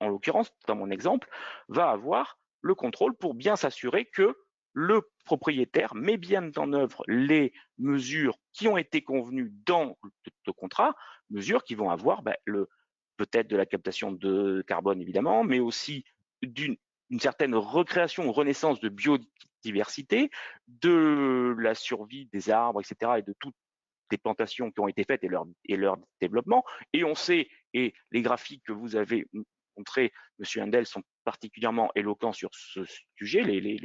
Speaker 5: en l'occurrence, dans mon exemple, va avoir le contrôle pour bien s'assurer que le propriétaire met bien en œuvre les mesures qui ont été convenues dans le contrat, mesures qui vont avoir peut-être de la captation de carbone évidemment, mais aussi d'une certaine recréation ou renaissance de biodiversité, de la survie des arbres, etc., et de toutes les plantations qui ont été faites et leur développement. Et on sait, et les graphiques que vous avez montrés, Monsieur Handel, sont particulièrement éloquents sur ce sujet, les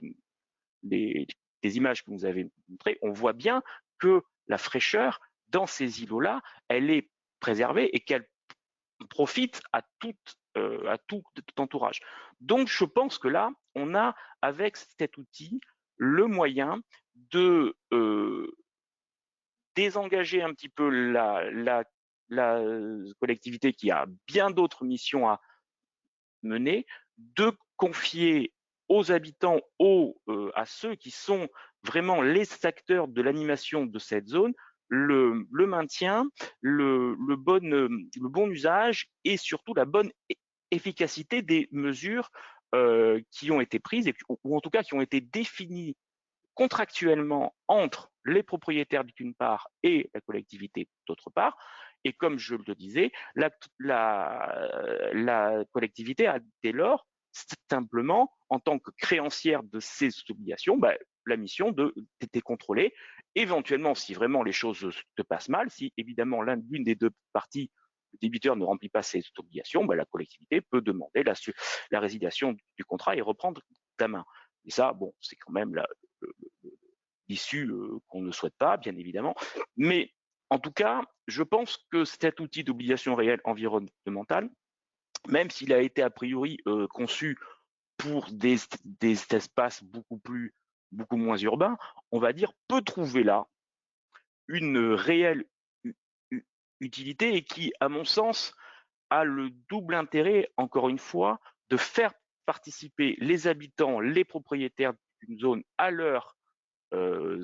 Speaker 5: images que vous avez montrées, on voit bien que la fraîcheur dans ces îlots-là, elle est préservée et qu'elle profite à tout entourage. Donc, je pense que là, on a, avec cet outil, le moyen de désengager un petit peu la collectivité qui a bien d'autres missions à mener, de confier aux habitants, à ceux qui sont vraiment les acteurs de l'animation de cette zone, le maintien, le bon usage et surtout la bonne efficacité des mesures qui ont été prises ou en tout cas qui ont été définies contractuellement entre les propriétaires d'une part et la collectivité d'autre part. Et comme je le disais, la collectivité a dès lors simplement, en tant que créancière de ces obligations, la mission de contrôler, éventuellement, si vraiment les choses se passent mal, si évidemment l'une des deux parties, le débiteur, ne remplit pas ses obligations, la collectivité peut demander la résiliation du contrat et reprendre la main. Et ça, bon, c'est quand même l'issue qu'on ne souhaite pas, bien évidemment. Mais en tout cas, je pense que cet outil d'obligation réelle environnementale, même s'il a été a priori conçu pour des espaces beaucoup moins urbains, on va dire, peut trouver là une réelle utilité et qui, à mon sens, a le double intérêt, encore une fois, de faire participer les habitants, les propriétaires d'une zone à leur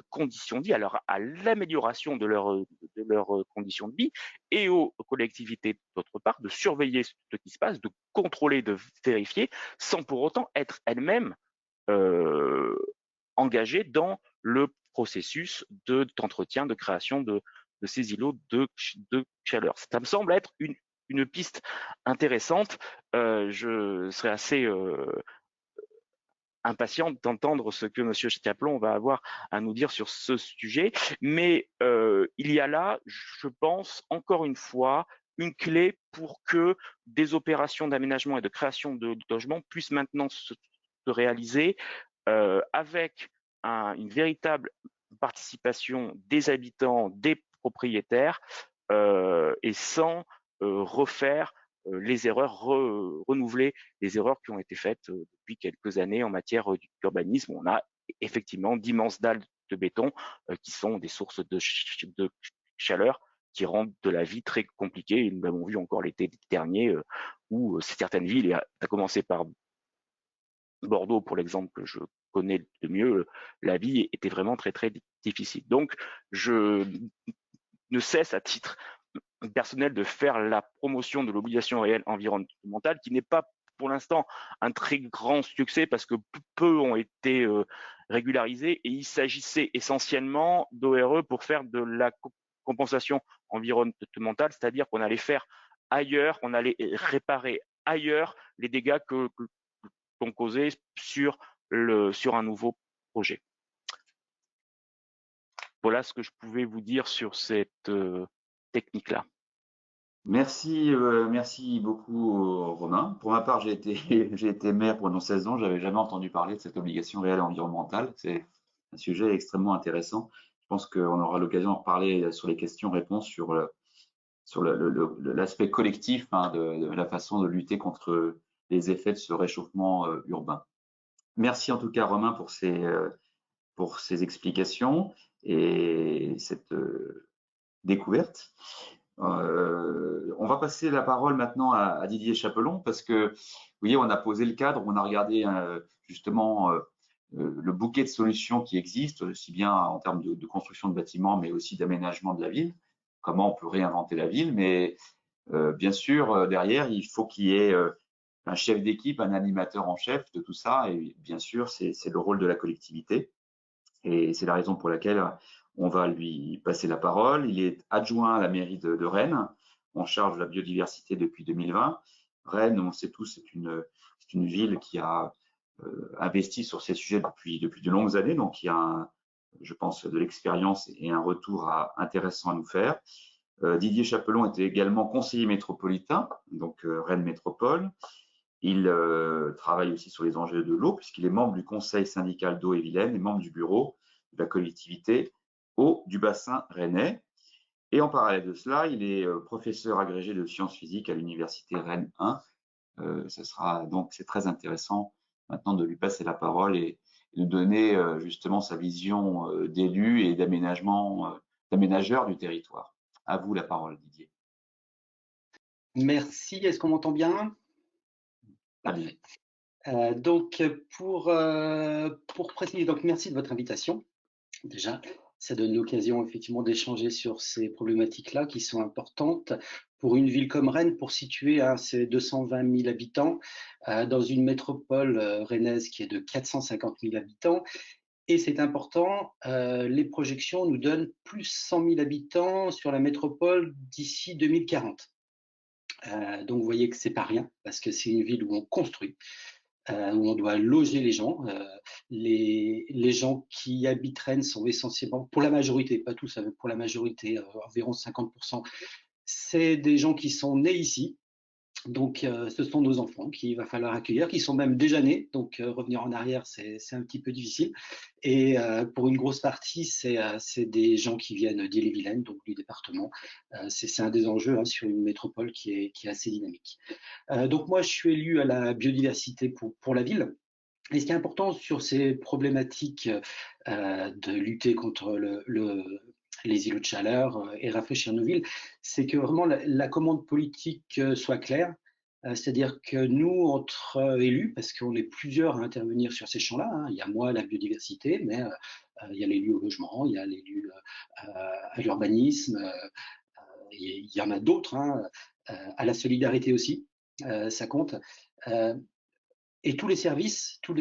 Speaker 5: conditions de vie, à l'amélioration de leurs conditions de vie, et aux collectivités, d'autre part, de surveiller ce qui se passe, de contrôler, de vérifier, sans pour autant être elles-mêmes engagées dans le processus d'entretien, de création de ces îlots de chaleur. Ça me semble être une piste intéressante. Je serais assez impatiente d'entendre ce que M. Chaplon va avoir à nous dire sur ce sujet. Mais il y a là, je pense, encore une fois, une clé pour que des opérations d'aménagement et de création de logements puissent maintenant se réaliser avec une véritable participation des habitants, des propriétaires et sans refaire les erreurs, renouveler les erreurs qui ont été faites depuis quelques années en matière d'urbanisme. On a effectivement d'immenses dalles de béton qui sont des sources de chaleur qui rendent de la vie très compliquée. Et nous l'avons vu encore l'été dernier où certaines villes, à commencer par Bordeaux, pour l'exemple que je connais de mieux, la vie était vraiment très, très difficile. Donc, je ne cesse à titre personnel de faire la promotion de l'obligation réelle environnementale, qui n'est pas pour l'instant un très grand succès parce que peu ont été régularisés et il s'agissait essentiellement d'ORE pour faire de la compensation environnementale, c'est-à-dire qu'on allait faire ailleurs, on allait réparer ailleurs les dégâts qu'on causait sur un nouveau projet. Voilà ce que je pouvais vous dire sur cette technique-là.
Speaker 2: Merci, merci beaucoup Romain. Pour ma part, j'ai été maire pendant 16 ans, j'avais jamais entendu parler de cette obligation réelle environnementale. C'est un sujet extrêmement intéressant. Je pense qu'on aura l'occasion d'en reparler sur les questions-réponses sur l'aspect collectif de la façon de lutter contre les effets de ce réchauffement urbain. Merci en tout cas Romain pour ces explications et cette découverte. On va passer la parole maintenant à Didier Chapelon parce que, vous voyez, on a posé le cadre, on a regardé justement le bouquet de solutions qui existent, aussi bien en termes de construction de bâtiments, mais aussi d'aménagement de la ville. Comment on peut réinventer la ville, mais bien sûr, derrière, il faut qu'il y ait un chef d'équipe, un animateur en chef de tout ça, et bien sûr, c'est le rôle de la collectivité. Et c'est la raison pour laquelle on va lui passer la parole. Il est adjoint à la mairie de Rennes, en charge de la biodiversité depuis 2020. Rennes, on le sait tous, c'est une ville qui a investi sur ces sujets depuis de longues années, donc il y a, je pense, de l'expérience et un retour intéressant à nous faire. Didier Chapelon était également conseiller métropolitain, donc Rennes Métropole. Il travaille aussi sur les enjeux de l'eau, puisqu'il est membre du conseil syndical d'eau et Vilaine et membre du bureau de la collectivité eau du bassin rennais. Et en parallèle de cela, il est professeur agrégé de sciences physiques à l'université Rennes 1. Donc, c'est très intéressant maintenant de lui passer la parole et de donner justement sa vision d'élu et d'aménageur du territoire. À vous la parole, Didier.
Speaker 6: Merci. Est-ce qu'on m'entend bien? Parfait. Donc, pour préciser, donc merci de votre invitation. Déjà, ça donne l'occasion effectivement d'échanger sur ces problématiques-là qui sont importantes pour une ville comme Rennes, pour situer ces 220 000 habitants dans une métropole rennaise qui est de 450 000 habitants. Et c'est important, les projections nous donnent plus 100 000 habitants sur la métropole d'ici 2040. Donc, vous voyez que c'est pas rien, parce que c'est une ville où on construit, où on doit loger les gens. Les gens qui y habitent Rennes sont essentiellement, pour la majorité, pas tous, pour la majorité, environ 50%, c'est des gens qui sont nés ici. Donc, ce sont nos enfants qu'il va falloir accueillir, qui sont même déjà nés. Donc, revenir en arrière, c'est un petit peu difficile. Et pour une grosse partie, c'est des gens qui viennent d'Ille-et-Vilaine, donc du département. C'est un des enjeux sur une métropole qui est assez dynamique. Donc, moi, je suis élu à la biodiversité pour la ville. Et ce qui est important sur ces problématiques de lutter contre les îlots de chaleur et rafraîchir nos villes, c'est que vraiment la commande politique soit claire. C'est-à-dire que nous, entre élus, parce qu'on est plusieurs à intervenir sur ces champs-là, il y a moi, la biodiversité, mais il y a l'élu au logement, il y a l'élu à l'urbanisme, il y en a d'autres, à la solidarité aussi, ça compte. Et tous les services, toutes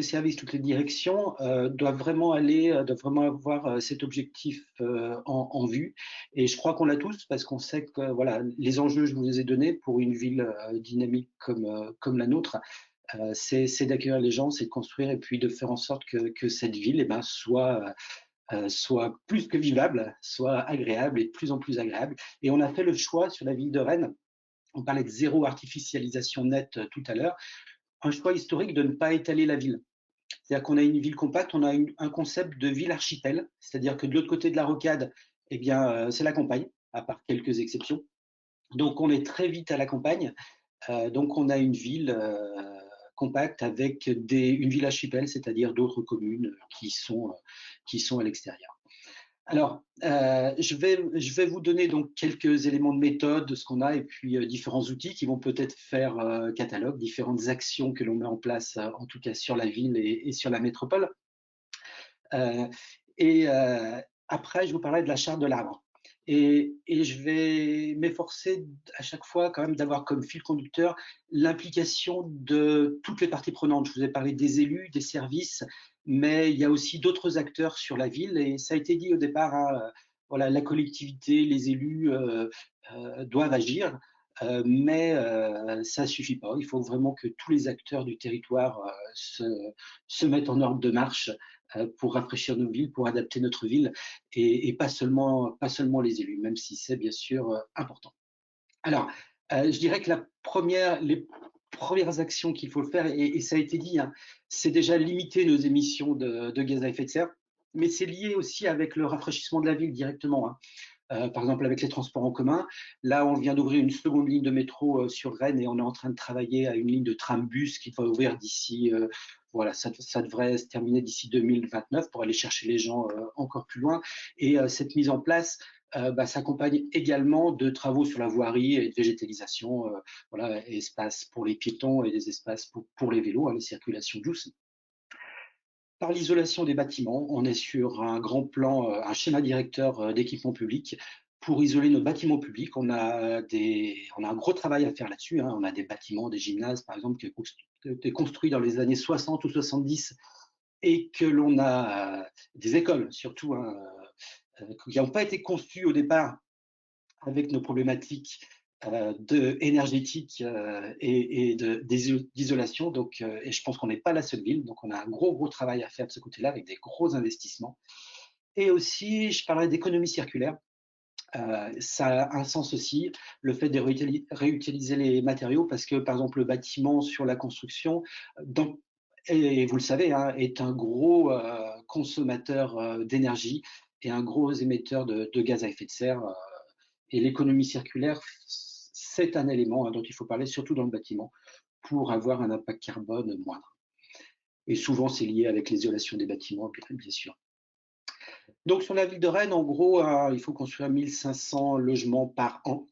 Speaker 6: les directions doivent vraiment avoir cet objectif en vue. Et je crois qu'on l'a tous parce qu'on sait que voilà, les enjeux, je vous les ai donnés pour une ville dynamique comme la nôtre. C'est d'accueillir les gens, c'est de construire et puis de faire en sorte que cette ville soit plus que vivable, soit agréable et de plus en plus agréable. Et on a fait le choix sur la ville de Rennes. On parlait de zéro artificialisation nette tout à l'heure. Un choix historique de ne pas étaler la ville. C'est-à-dire qu'on a une ville compacte, on a un concept de ville archipel, c'est-à-dire que de l'autre côté de la rocade, eh bien, c'est la campagne, à part quelques exceptions. Donc, on est très vite à la campagne. Donc, on a une ville compacte avec une ville archipel, c'est-à-dire d'autres communes qui sont à l'extérieur. Alors, je vais vous donner donc quelques éléments de méthode de ce qu'on a et puis différents outils qui vont peut-être faire catalogue, différentes actions que l'on met en place, en tout cas sur la ville et sur la métropole. Après, je vous parlerai de la charte de l'arbre. Et je vais m'efforcer à chaque fois quand même d'avoir comme fil conducteur l'implication de toutes les parties prenantes. Je vous ai parlé des élus, des services, mais il y a aussi d'autres acteurs sur la ville. Et ça a été dit au départ, hein, voilà, la collectivité, les élus doivent agir, mais ça ne suffit pas. Il faut vraiment que tous les acteurs du territoire se mettent en ordre de marche pour rafraîchir nos villes, pour adapter notre ville, et pas seulement les élus, même si c'est bien sûr important. Alors, je dirais que les premières actions qu'il faut faire, et ça a été dit, hein, c'est déjà limiter nos émissions de gaz à effet de serre, mais c'est lié aussi avec le rafraîchissement de la ville directement. Hein. Par exemple, avec les transports en commun. Là, on vient d'ouvrir une seconde ligne de métro sur Rennes et on est en train de travailler à une ligne de tram-bus qui va ouvrir d'ici, voilà, ça devrait se terminer d'ici 2029 pour aller chercher les gens encore plus loin. Et cette mise en place s'accompagne également de travaux sur la voirie et de végétalisation, voilà, espaces pour les piétons et des espaces pour les vélos, hein, les circulations douces. Par l'isolation des bâtiments, on est sur un grand plan, un schéma directeur d'équipement public pour isoler nos bâtiments publics. On a un gros travail à faire là-dessus. Hein. On a des bâtiments, des gymnases, par exemple, qui ont été construits dans les années 60 ou 70 et que l'on a des écoles, surtout, hein, qui n'ont pas été conçues au départ avec nos problématiques énergétique et d'isolation. Donc, et je pense qu'on n'est pas la seule ville. Donc, on a un gros travail à faire de ce côté-là avec des gros investissements. Et aussi, je parlerai d'économie circulaire. Ça a un sens aussi, le fait de réutiliser les matériaux, parce que, par exemple, le bâtiment sur la construction, et vous le savez, hein, est un gros consommateur d'énergie et un gros émetteur de gaz à effet de serre. Et l'économie circulaire, c'est un élément dont il faut parler, surtout dans le bâtiment, pour avoir un impact carbone moindre. Et souvent, c'est lié avec l'isolation des bâtiments, bien sûr. Donc, sur la ville de Rennes, en gros, il faut construire 1500 logements par an,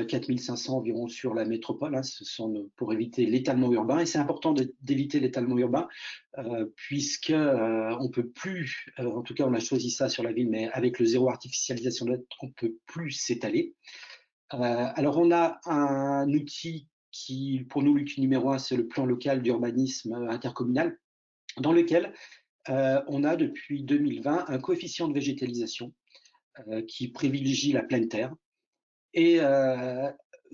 Speaker 6: 4500 environ sur la métropole, hein, ce sont pour éviter l'étalement urbain. Et c'est important d'éviter l'étalement urbain, puisque on peut plus, en tout cas, on a choisi ça sur la ville, mais avec le zéro artificialisation nette, on peut plus s'étaler. Alors, on a un outil qui, pour nous, l'outil numéro 1, c'est le plan local d'urbanisme intercommunal, dans lequel on a depuis 2020 un coefficient de végétalisation qui privilégie la pleine terre. Et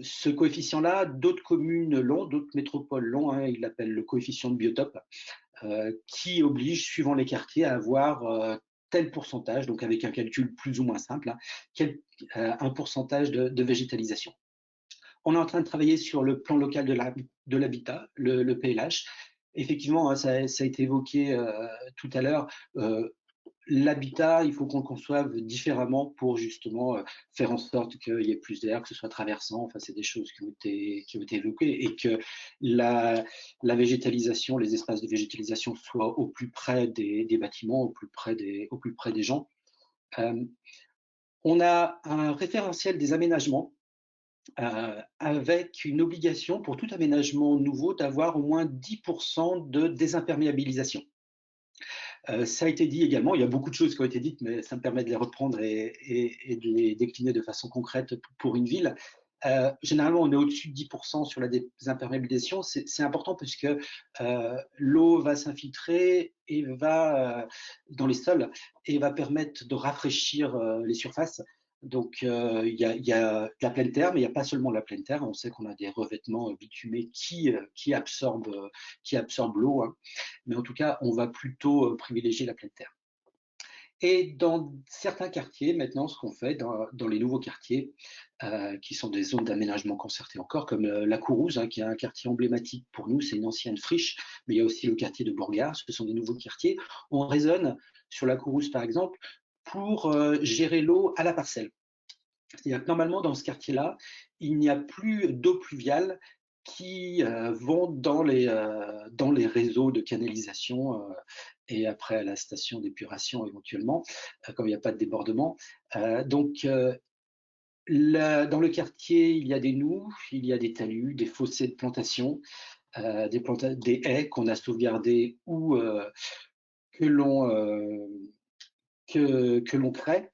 Speaker 6: ce coefficient-là, d'autres communes l'ont, d'autres métropoles l'ont, hein, ils l'appellent le coefficient de biotope, qui oblige, suivant les quartiers, à avoir tel pourcentage, donc avec un calcul plus ou moins simple, hein, un pourcentage de végétalisation. On est en train de travailler sur le plan local de l'habitat, le PLH. Effectivement, hein, ça a été évoqué tout à l'heure. L'habitat, il faut qu'on le conçoive différemment pour justement faire en sorte qu'il y ait plus d'air, que ce soit traversant. Enfin, c'est des choses qui ont été évoquées, et que la végétalisation, les espaces de végétalisation soient au plus près des bâtiments, au plus près des gens. On a un référentiel des aménagements avec une obligation pour tout aménagement nouveau d'avoir au moins 10% de désimperméabilisation. Ça a été dit également, il y a beaucoup de choses qui ont été dites, mais ça me permet de les reprendre et de les décliner de façon concrète pour une ville. Généralement, on est au-dessus de 10% sur la désimperméabilisation. C'est important puisque l'eau va s'infiltrer et va dans les sols et va permettre de rafraîchir les surfaces. Donc, il y a la pleine terre, mais il n'y a pas seulement la pleine terre. On sait qu'on a des revêtements bitumés qui absorbent l'eau. Hein. Mais en tout cas, on va plutôt privilégier la pleine terre. Et dans certains quartiers, maintenant, ce qu'on fait dans les nouveaux quartiers, qui sont des zones d'aménagement concerté encore, comme la Courrouze, hein, qui est un quartier emblématique pour nous, c'est une ancienne friche, mais il y a aussi le quartier de Bourgard, ce sont des nouveaux quartiers. On raisonne sur la Courrouze, par exemple, pour gérer l'eau à la parcelle. C'est-à-dire que normalement, dans ce quartier-là, il n'y a plus d'eau pluviale qui vont dans les réseaux de canalisation et après à la station d'épuration éventuellement, comme il n'y a pas de débordement. Donc, dans le quartier, il y a des noues, il y a des talus, des fossés de plantation, des haies qu'on a sauvegardées ou que l'on crée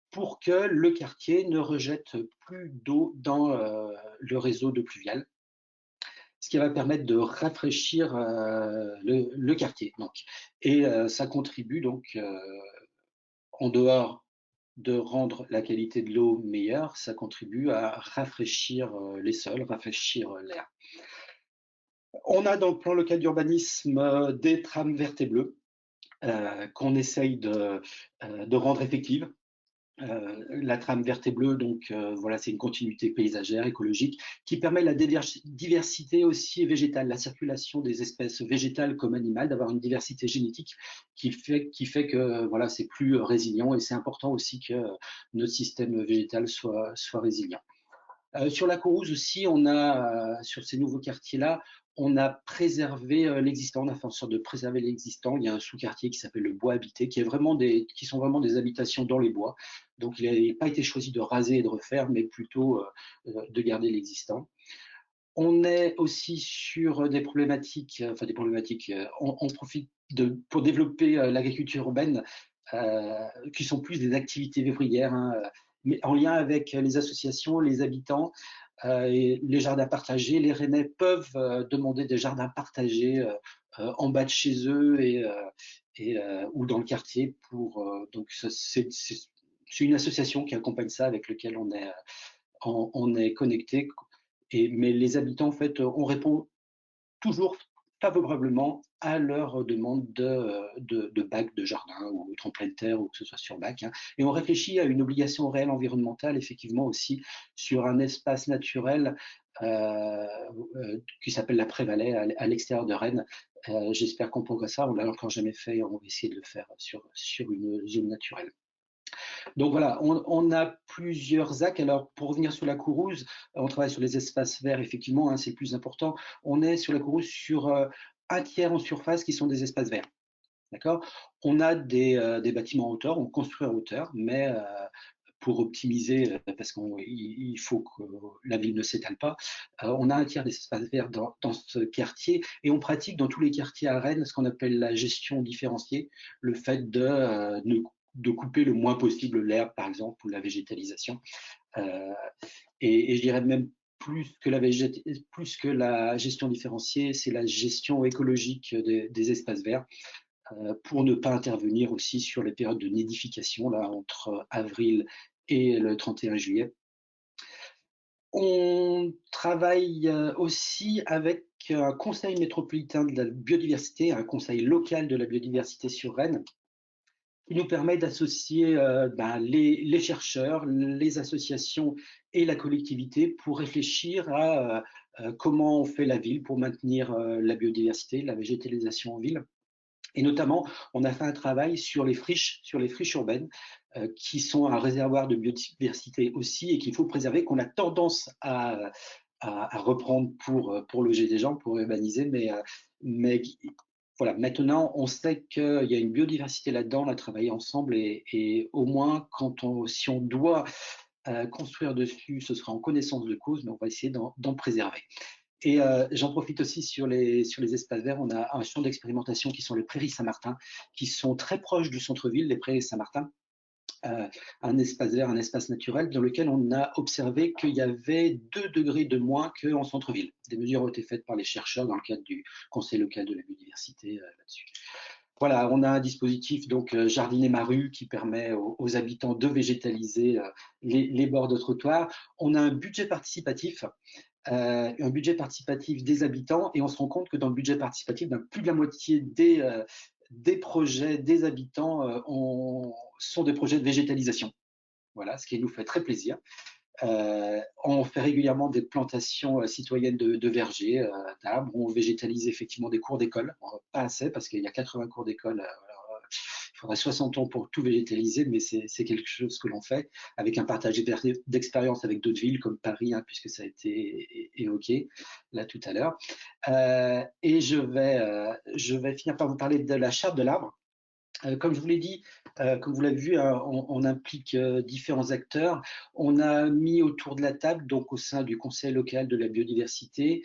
Speaker 6: pour que le quartier ne rejette plus d'eau dans le réseau d'eau pluviale, ce qui va permettre de rafraîchir le quartier. Donc. Et ça contribue donc, en dehors de rendre la qualité de l'eau meilleure, ça contribue à rafraîchir les sols, rafraîchir l'air. On a dans le plan local d'urbanisme des trames vertes et bleues qu'on essaye de rendre effectives. La trame verte et bleue, donc voilà, c'est une continuité paysagère, écologique, qui permet la diversité aussi végétale, la circulation des espèces végétales comme animales, d'avoir une diversité génétique qui fait que voilà, c'est plus résilient, et c'est important aussi que notre système végétal soit résilient. Sur la Courrouze aussi, on a, sur ces nouveaux quartiers-là, on a préservé l'existant, on a fait en sorte de préserver l'existant. Il y a un sous-quartier qui s'appelle le bois habité, qui sont vraiment des habitations dans les bois. Donc, il n'a pas été choisi de raser et de refaire, mais plutôt de garder l'existant. On est aussi sur des problématiques, on profite pour développer l'agriculture urbaine, qui sont plus des activités vivrières, hein, mais en lien avec les associations, les habitants, et les jardins partagés. Les Rennais peuvent demander des jardins partagés en bas de chez eux ou dans le quartier. Donc c'est une association qui accompagne ça, avec laquelle on est connecté. Mais les habitants, en fait, on répond toujours favorablement à leur demande de bac de jardin ou de tremplin de terre, ou que ce soit sur bac. Hein. Et on réfléchit à une obligation réelle environnementale, effectivement, aussi sur un espace naturel qui s'appelle la Prévalais, à l'extérieur de Rennes. J'espère qu'on progressera. On ne l'a encore jamais fait, on va essayer de le faire sur une zone naturelle. Donc voilà, on a plusieurs axes. Alors, pour revenir sur la Courrouze, on travaille sur les espaces verts, effectivement, hein, c'est le plus important. On est sur la Courrouze sur un tiers en surface qui sont des espaces verts. D'accord ? On a des bâtiments en hauteur, on construit en hauteur, mais pour optimiser, parce qu'il faut que la ville ne s'étale pas, on a un tiers des espaces verts dans ce quartier, et on pratique dans tous les quartiers à Rennes ce qu'on appelle la gestion différenciée, le fait de couper le moins possible l'herbe, par exemple, ou la végétalisation. Et je dirais même plus que la gestion différenciée, c'est la gestion écologique des espaces verts, pour ne pas intervenir aussi sur les périodes de nidification, là, entre avril et le 31 juillet. On travaille aussi avec un conseil métropolitain de la biodiversité, un conseil local de la biodiversité sur Rennes, qui nous permet d'associer les chercheurs, les associations et la collectivité pour réfléchir à comment on fait la ville pour maintenir la biodiversité, la végétalisation en ville. Et notamment, on a fait un travail sur les friches urbaines, qui sont un réservoir de biodiversité aussi, et qu'il faut préserver, qu'on a tendance à reprendre pour loger des gens, pour urbaniser, mais voilà, maintenant, on sait qu'il y a une biodiversité là-dedans, on a travaillé ensemble, et au moins, si on doit construire dessus, ce sera en connaissance de cause, mais on va essayer d'en préserver. Et j'en profite aussi sur les espaces verts. On a un champ d'expérimentation qui sont les Prairies Saint-Martin, qui sont très proches du centre-ville, les Prairies Saint-Martin. Un espace vert, un espace naturel, dans lequel on a observé qu'il y avait 2 degrés de moins qu'en centre-ville. Des mesures ont été faites par les chercheurs dans le cadre du Conseil local de la biodiversité là-dessus. Voilà, on a un dispositif, donc Jardiner ma rue, qui permet aux habitants de végétaliser les bords de trottoir. On a un budget participatif des habitants, et on se rend compte que dans le budget participatif, plus de la moitié des projets des habitants sont des projets de végétalisation. Voilà, ce qui nous fait très plaisir. On fait régulièrement des plantations citoyennes de vergers, d'arbres. On végétalise effectivement des cours d'école, pas assez, parce qu'il y a 80 cours d'école. Il faudrait 60 ans pour tout végétaliser, mais c'est quelque chose que l'on fait avec un partage d'expérience avec d'autres villes comme Paris, hein, puisque ça a été évoqué là tout à l'heure. Et je vais finir par vous parler de la charte de l'arbre. Comme je vous l'ai dit, comme vous l'avez vu, hein, on implique différents acteurs. On a mis autour de la table, donc au sein du Conseil local de la biodiversité,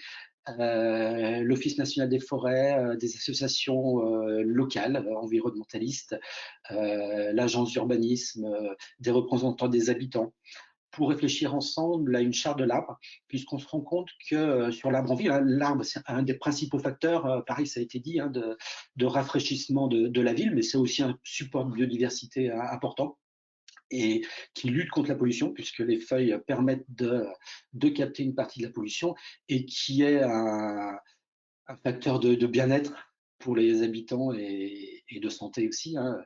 Speaker 6: l'Office national des forêts, des associations locales, environnementalistes, l'agence d'urbanisme, des représentants des habitants, pour réfléchir ensemble à une charte de l'arbre, puisqu'on se rend compte que sur l'arbre en ville, hein, l'arbre, c'est un des principaux facteurs, pareil, ça a été dit, hein, de rafraîchissement de la ville, mais c'est aussi un support de biodiversité important et qui lutte contre la pollution, puisque les feuilles permettent de capter une partie de la pollution et qui est un facteur de bien-être pour les habitants et de santé aussi, hein.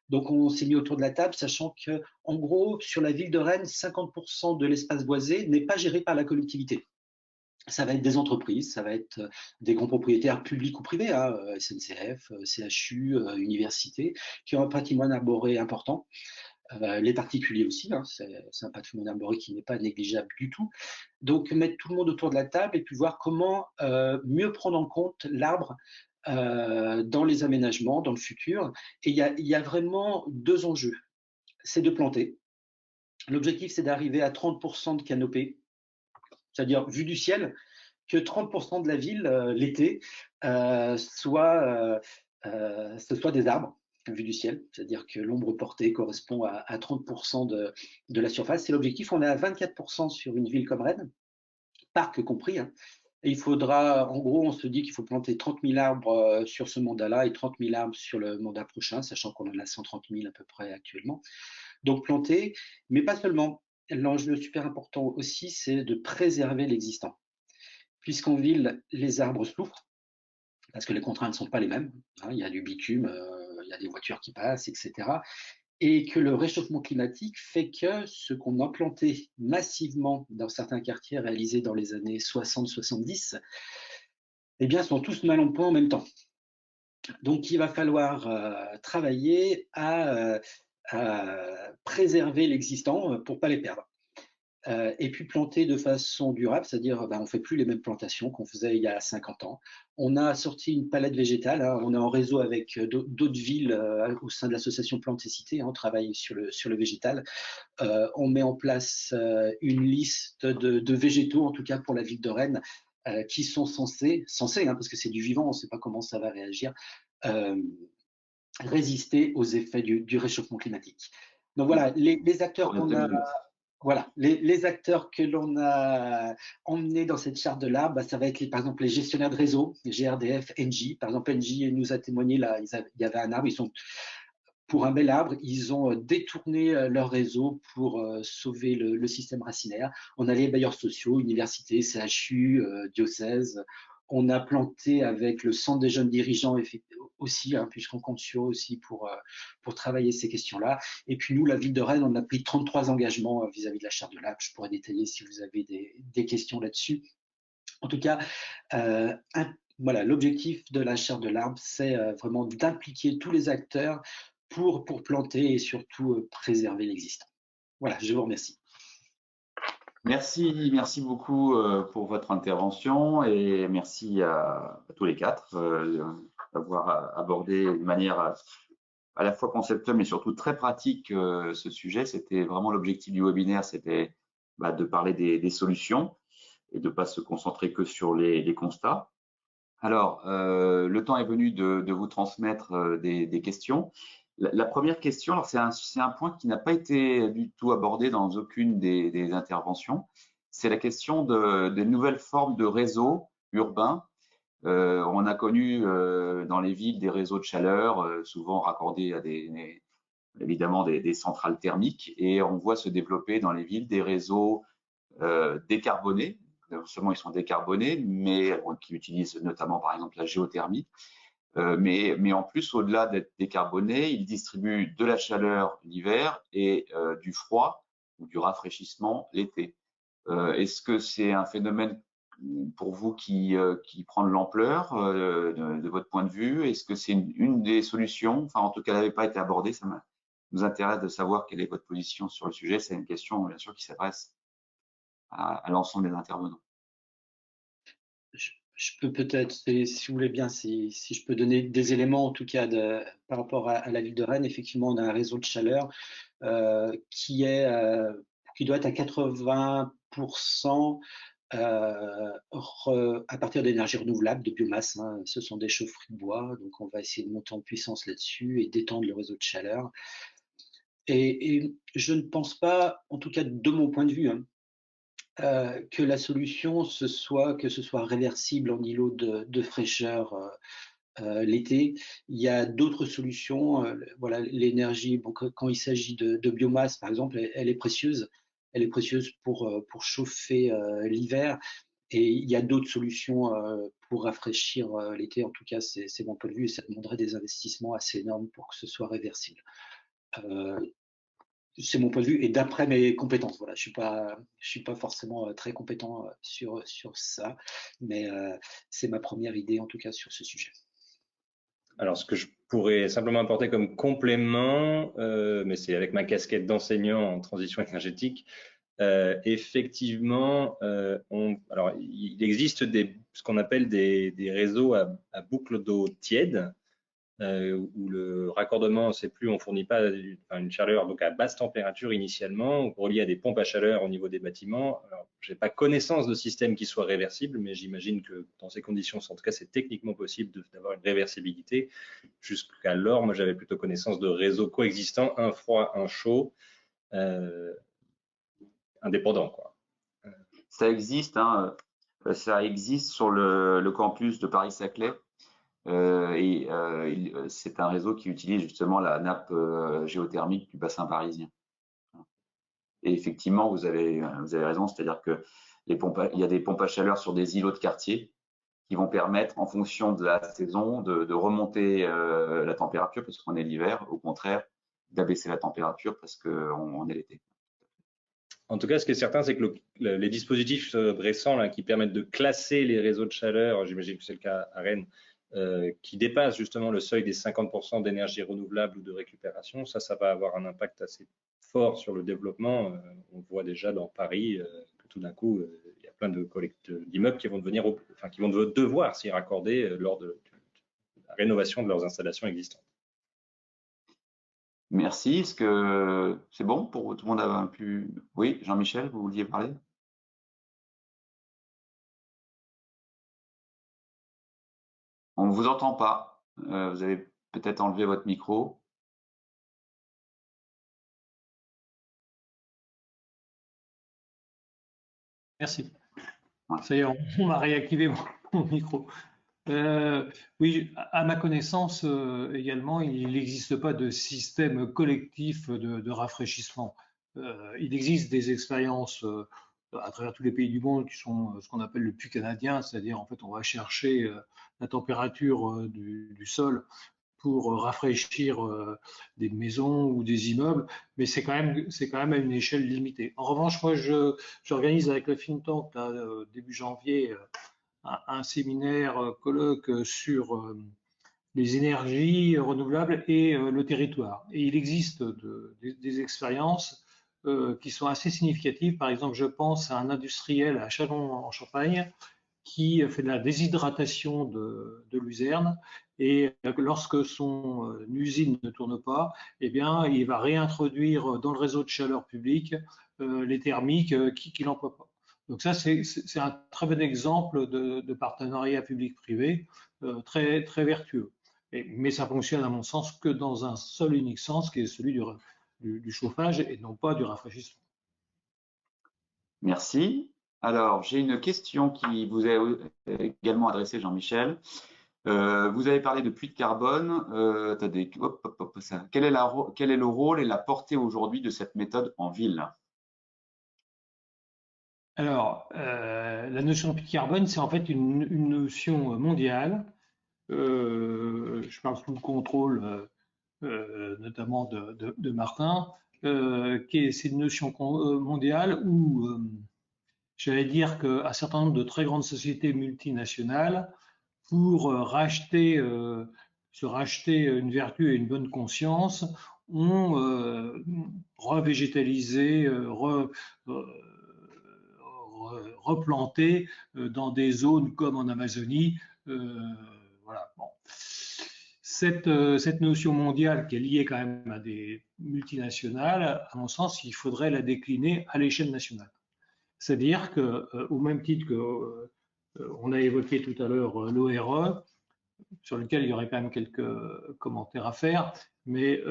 Speaker 6: Donc, on s'est mis autour de la table, sachant que, en gros, sur la ville de Rennes, 50% de l'espace boisé n'est pas géré par la collectivité. Ça va être des entreprises, ça va être des grands propriétaires publics ou privés, hein, SNCF, CHU, universités, qui ont un patrimoine arboré important. Les particuliers aussi, hein, c'est un patrimoine arboré qui n'est pas négligeable du tout. Donc, mettre tout le monde autour de la table et puis voir comment mieux prendre en compte l'arbre dans les aménagements, dans le futur. Et il y a vraiment deux enjeux. C'est de planter. L'objectif, c'est d'arriver à 30% de canopée, c'est-à-dire vue du ciel, que 30% de la ville, l'été, ce soit des arbres, vue du ciel, c'est-à-dire que l'ombre portée correspond à 30% de la surface. C'est l'objectif. On est à 24% sur une ville comme Rennes, parc compris, hein. Et il faudra, en gros, on se dit qu'il faut planter 30 000 arbres sur ce mandat-là et 30 000 arbres sur le mandat prochain, sachant qu'on en a 130 000 à peu près actuellement. Donc planter, mais pas seulement. L'enjeu super important aussi, c'est de préserver l'existant. Puisqu'en ville, les arbres souffrent, parce que les contraintes ne sont pas les mêmes, hein, il y a du bitume, il y a des voitures qui passent, etc. Et que le réchauffement climatique fait que ce qu'on a planté massivement dans certains quartiers réalisés dans les années 60-70, eh bien, sont tous mal en point en même temps. Donc, il va falloir travailler à préserver l'existant pour ne pas les perdre. Et puis planter de façon durable, c'est-à-dire on ne fait plus les mêmes plantations qu'on faisait il y a 50 ans. On a sorti une palette végétale, hein, on est en réseau avec d'autres villes au sein de l'association Plantes et Cités, hein, on travaille sur le végétal. On met en place une liste de végétaux, en tout cas pour la ville de Rennes, qui sont censés hein, parce que c'est du vivant, on ne sait pas comment ça va réagir, résister aux effets du réchauffement climatique. Donc voilà, les acteurs qu'on a... Voilà, les acteurs que l'on a emmenés dans cette charte de l'arbre, ça va être par exemple les gestionnaires de réseau, GRDF, Engie. Par exemple, Engie nous a témoigné, là, il y avait un arbre, pour un bel arbre, ils ont détourné leur réseau pour sauver le système racinaire. On a les bailleurs sociaux, universités, CHU, diocèses. On a planté avec le centre des jeunes dirigeants aussi, hein, puisqu'on compte sur eux aussi pour travailler ces questions-là. Et puis nous, la ville de Rennes, on a pris 33 engagements vis-à-vis de la charte de l'arbre. Je pourrais détailler si vous avez des questions là-dessus. En tout cas, voilà, l'objectif de la charte de l'arbre, c'est vraiment d'impliquer tous les acteurs pour planter et surtout préserver l'existant. Voilà, je vous remercie.
Speaker 2: Merci beaucoup pour votre intervention et merci à tous les quatre d'avoir abordé de manière à la fois conceptuelle mais surtout très pratique ce sujet. C'était vraiment l'objectif du webinaire, c'était de parler des solutions et de ne pas se concentrer que sur les constats. Alors, le temps est venu de vous transmettre des questions. La première question, c'est un point qui n'a pas été du tout abordé dans aucune des interventions, c'est la question des nouvelles formes de réseaux urbains. On a connu dans les villes des réseaux de chaleur, souvent raccordés à évidemment des centrales thermiques, et on voit se développer dans les villes des réseaux décarbonés. Non seulement ils sont décarbonés, mais qui utilisent notamment par exemple la géothermie. Mais en plus, au-delà d'être décarbonés, ils distribuent de la chaleur l'hiver et du froid ou du rafraîchissement l'été. Est-ce que c'est un phénomène pour vous qui prend de l'ampleur de votre point de vue? Est-ce que c'est une des solutions? Enfin, en tout cas, elle n'avait pas été abordée. Ça nous intéresse de savoir quelle est votre position sur le sujet. C'est une question, bien sûr, qui s'adresse à l'ensemble des intervenants.
Speaker 6: Je peux peut-être, si vous voulez bien, si je peux donner des éléments, en tout cas, par rapport à la ville de Rennes. Effectivement, on a un réseau de chaleur qui doit être à 80% à partir d'énergie renouvelable, de biomasse. Hein. Ce sont des chaufferies de bois, donc on va essayer de monter en puissance là-dessus et d'étendre le réseau de chaleur. Et je ne pense pas, en tout cas de mon point de vue, hein, que la solution que ce soit réversible en îlot de fraîcheur l'été. Il y a d'autres solutions. Voilà, l'énergie, bon, quand il s'agit de biomasse, par exemple, elle est précieuse. Elle est précieuse pour chauffer l'hiver. Et il y a d'autres solutions pour rafraîchir l'été. En tout cas, c'est mon point de vue et ça demanderait des investissements assez énormes pour que ce soit réversible. C'est mon point de vue et d'après mes compétences. Voilà, je suis pas forcément très compétent sur ça, mais c'est ma première idée en tout cas sur ce sujet.
Speaker 4: Alors, ce que je pourrais simplement apporter comme complément, mais c'est avec ma casquette d'enseignant en transition énergétique, effectivement, alors il existe ce qu'on appelle des réseaux à boucle d'eau tiède, où le raccordement, c'est plus, on fournit pas une chaleur donc à basse température initialement, relié à des pompes à chaleur au niveau des bâtiments. Alors, j'ai pas connaissance de système qui soit réversible, mais j'imagine que dans ces conditions, en tout cas, c'est techniquement possible d'avoir une réversibilité. Jusqu'alors, moi, j'avais plutôt connaissance de réseaux coexistants, un froid, un chaud, indépendants, quoi.
Speaker 2: Ça existe, hein, ça existe sur le campus de Paris-Saclay. C'est un réseau qui utilise justement la nappe géothermique du bassin parisien. Et effectivement, vous avez raison, c'est-à-dire que il y a des pompes à chaleur sur des îlots de quartier qui vont permettre, en fonction de la saison, de remonter la température parce qu'on est l'hiver, au contraire, d'abaisser la température parce qu'on est l'été.
Speaker 4: En tout cas, ce qui est certain, c'est que les dispositifs récents là, qui permettent de classer les réseaux de chaleur, j'imagine que c'est le cas à Rennes, qui dépassent justement le seuil des 50% d'énergie renouvelable ou de récupération, ça va avoir un impact assez fort sur le développement. On voit déjà dans Paris que tout d'un coup, il y a plein d'immeubles qui vont devoir s'y raccorder lors de la rénovation de leurs installations existantes.
Speaker 2: Merci. Est-ce que c'est bon pour tout le monde avoir pu... Oui, Jean-Michel, vous vouliez parler? On ne vous entend pas. Vous avez peut-être enlevé votre micro.
Speaker 3: Merci. Ça y est, on m'a réactivé mon micro. Oui, à ma connaissance également, il n'existe pas de système collectif de rafraîchissement. Il existe des expériences à travers tous les pays du monde qui sont ce qu'on appelle le puits canadien, c'est-à-dire en fait on va chercher la température du sol pour rafraîchir des maisons ou des immeubles, mais c'est quand même à une échelle limitée. En revanche, moi j'organise avec le think tank là, début janvier un séminaire colloque sur les énergies renouvelables et le territoire. Et il existe des expériences qui sont assez significatives. Par exemple, je pense à un industriel à Châlons-en-Champagne qui fait de la déshydratation de luzerne et lorsque son usine ne tourne pas, eh bien, il va réintroduire dans le réseau de chaleur public les thermiques qu'il n'emploie pas. Donc ça, c'est un très bon exemple de partenariat public-privé très, très vertueux. Mais ça fonctionne à mon sens que dans un seul unique sens, qui est celui du chauffage et non pas du rafraîchissement.
Speaker 2: Merci. Alors, j'ai une question qui vous est également adressée, Jean-Michel. Vous avez parlé de puits de carbone. Quel est le rôle et la portée aujourd'hui de cette méthode en ville?
Speaker 3: Alors, la notion de puits de carbone, c'est en fait une notion mondiale. Je parle sous le contrôle notamment de Martin, c'est une notion mondiale où j'allais dire qu'un certain nombre de très grandes sociétés multinationales, pour se racheter une vertu et une bonne conscience, ont revégétalisé, replanté dans des zones comme en Amazonie. Voilà. Bon. Cette notion mondiale qui est liée quand même à des multinationales, à mon sens, il faudrait la décliner à l'échelle nationale. C'est-à-dire qu'au même titre que on a évoqué tout à l'heure l'ORE, sur lequel il y aurait quand même quelques commentaires à faire, mais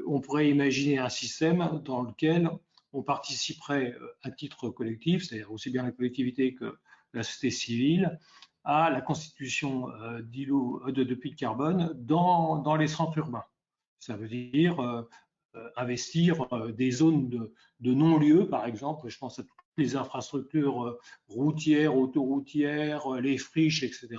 Speaker 3: on pourrait imaginer un système dans lequel on participerait à titre collectif, c'est-à-dire aussi bien la collectivité que la société civile, à la constitution d'îlots de puits de carbone dans les centres urbains. Ça veut dire investir des zones de non-lieu, par exemple, je pense à toutes les infrastructures routières, autoroutières, les friches, etc.,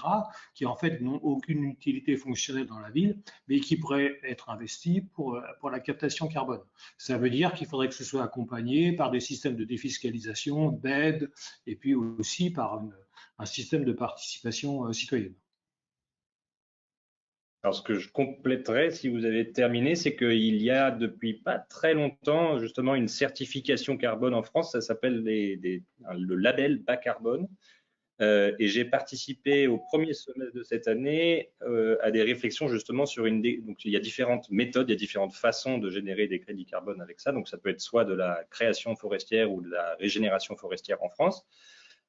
Speaker 3: qui en fait n'ont aucune utilité fonctionnelle dans la ville, mais qui pourraient être investies pour la captation carbone. Ça veut dire qu'il faudrait que ce soit accompagné par des systèmes de défiscalisation, d'aide, et puis aussi par un système de participation citoyenne.
Speaker 4: Alors, ce que je compléterais, si vous avez terminé, c'est qu'il y a depuis pas très longtemps, justement, une certification carbone en France. Ça s'appelle le label bas carbone. Et j'ai participé au premier semestre de cette année à des réflexions justement sur donc il y a différentes méthodes, il y a différentes façons de générer des crédits carbone avec ça. Donc ça peut être soit de la création forestière ou de la régénération forestière en France,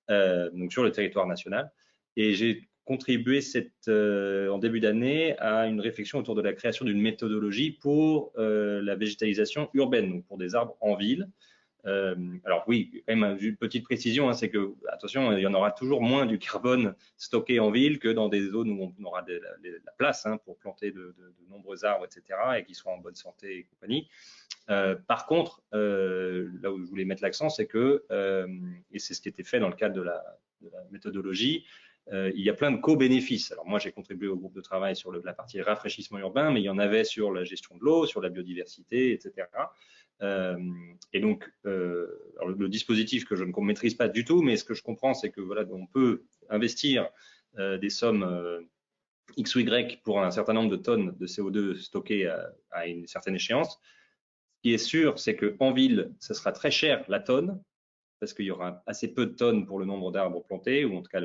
Speaker 4: donc sur le territoire national. Et j'ai contribué en début d'année à une réflexion autour de la création d'une méthodologie pour la végétalisation urbaine, donc pour des arbres en ville. Alors oui, quand même une petite précision, hein, c'est que, attention, il y en aura toujours moins du carbone stocké en ville que dans des zones où on aura la place hein, pour planter de nombreux arbres, etc., et qui soient en bonne santé et compagnie. Par contre, là où je voulais mettre l'accent, c'est que, et c'est ce qui était fait dans le cadre de la méthodologie, il y a plein de co-bénéfices. Alors moi, j'ai contribué au groupe de travail sur la partie rafraîchissement urbain, mais il y en avait sur la gestion de l'eau, sur la biodiversité, etc. Et donc, alors le dispositif que je ne maîtrise pas du tout, mais ce que je comprends, c'est que voilà, on peut investir des sommes X ou Y pour un certain nombre de tonnes de CO2 stockées à une certaine échéance. Ce qui est sûr, c'est qu'en ville, ce sera très cher la tonne, parce qu'il y aura assez peu de tonnes pour le nombre d'arbres plantés, ou en tout cas,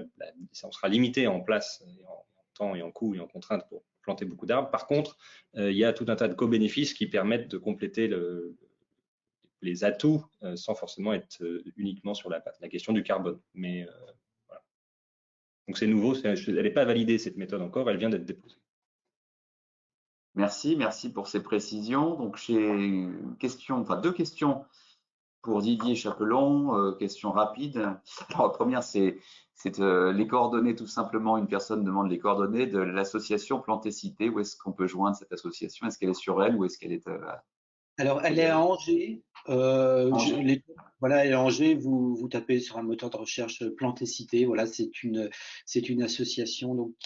Speaker 4: on sera limité en place, en temps et en coût et en contrainte pour planter beaucoup d'arbres. Par contre, il y a tout un tas de co-bénéfices qui permettent de compléter les atouts sans forcément être uniquement sur la question du carbone. Mais voilà. Donc c'est nouveau, elle n'est pas validée cette méthode encore, elle vient d'être déposée.
Speaker 2: Merci pour ces précisions. Donc j'ai deux questions pour Didier Chapelon, question rapide. Alors, la première, c'est les coordonnées, tout simplement. Une personne demande les coordonnées de l'association Plantécité. Où est-ce qu'on peut joindre cette association? Est-ce qu'elle est sur elle ou est-ce qu'elle est
Speaker 6: Alors, elle est à Angers. Voilà, elle est à Angers. Vous tapez sur un moteur de recherche Plantécité. Voilà, c'est une association donc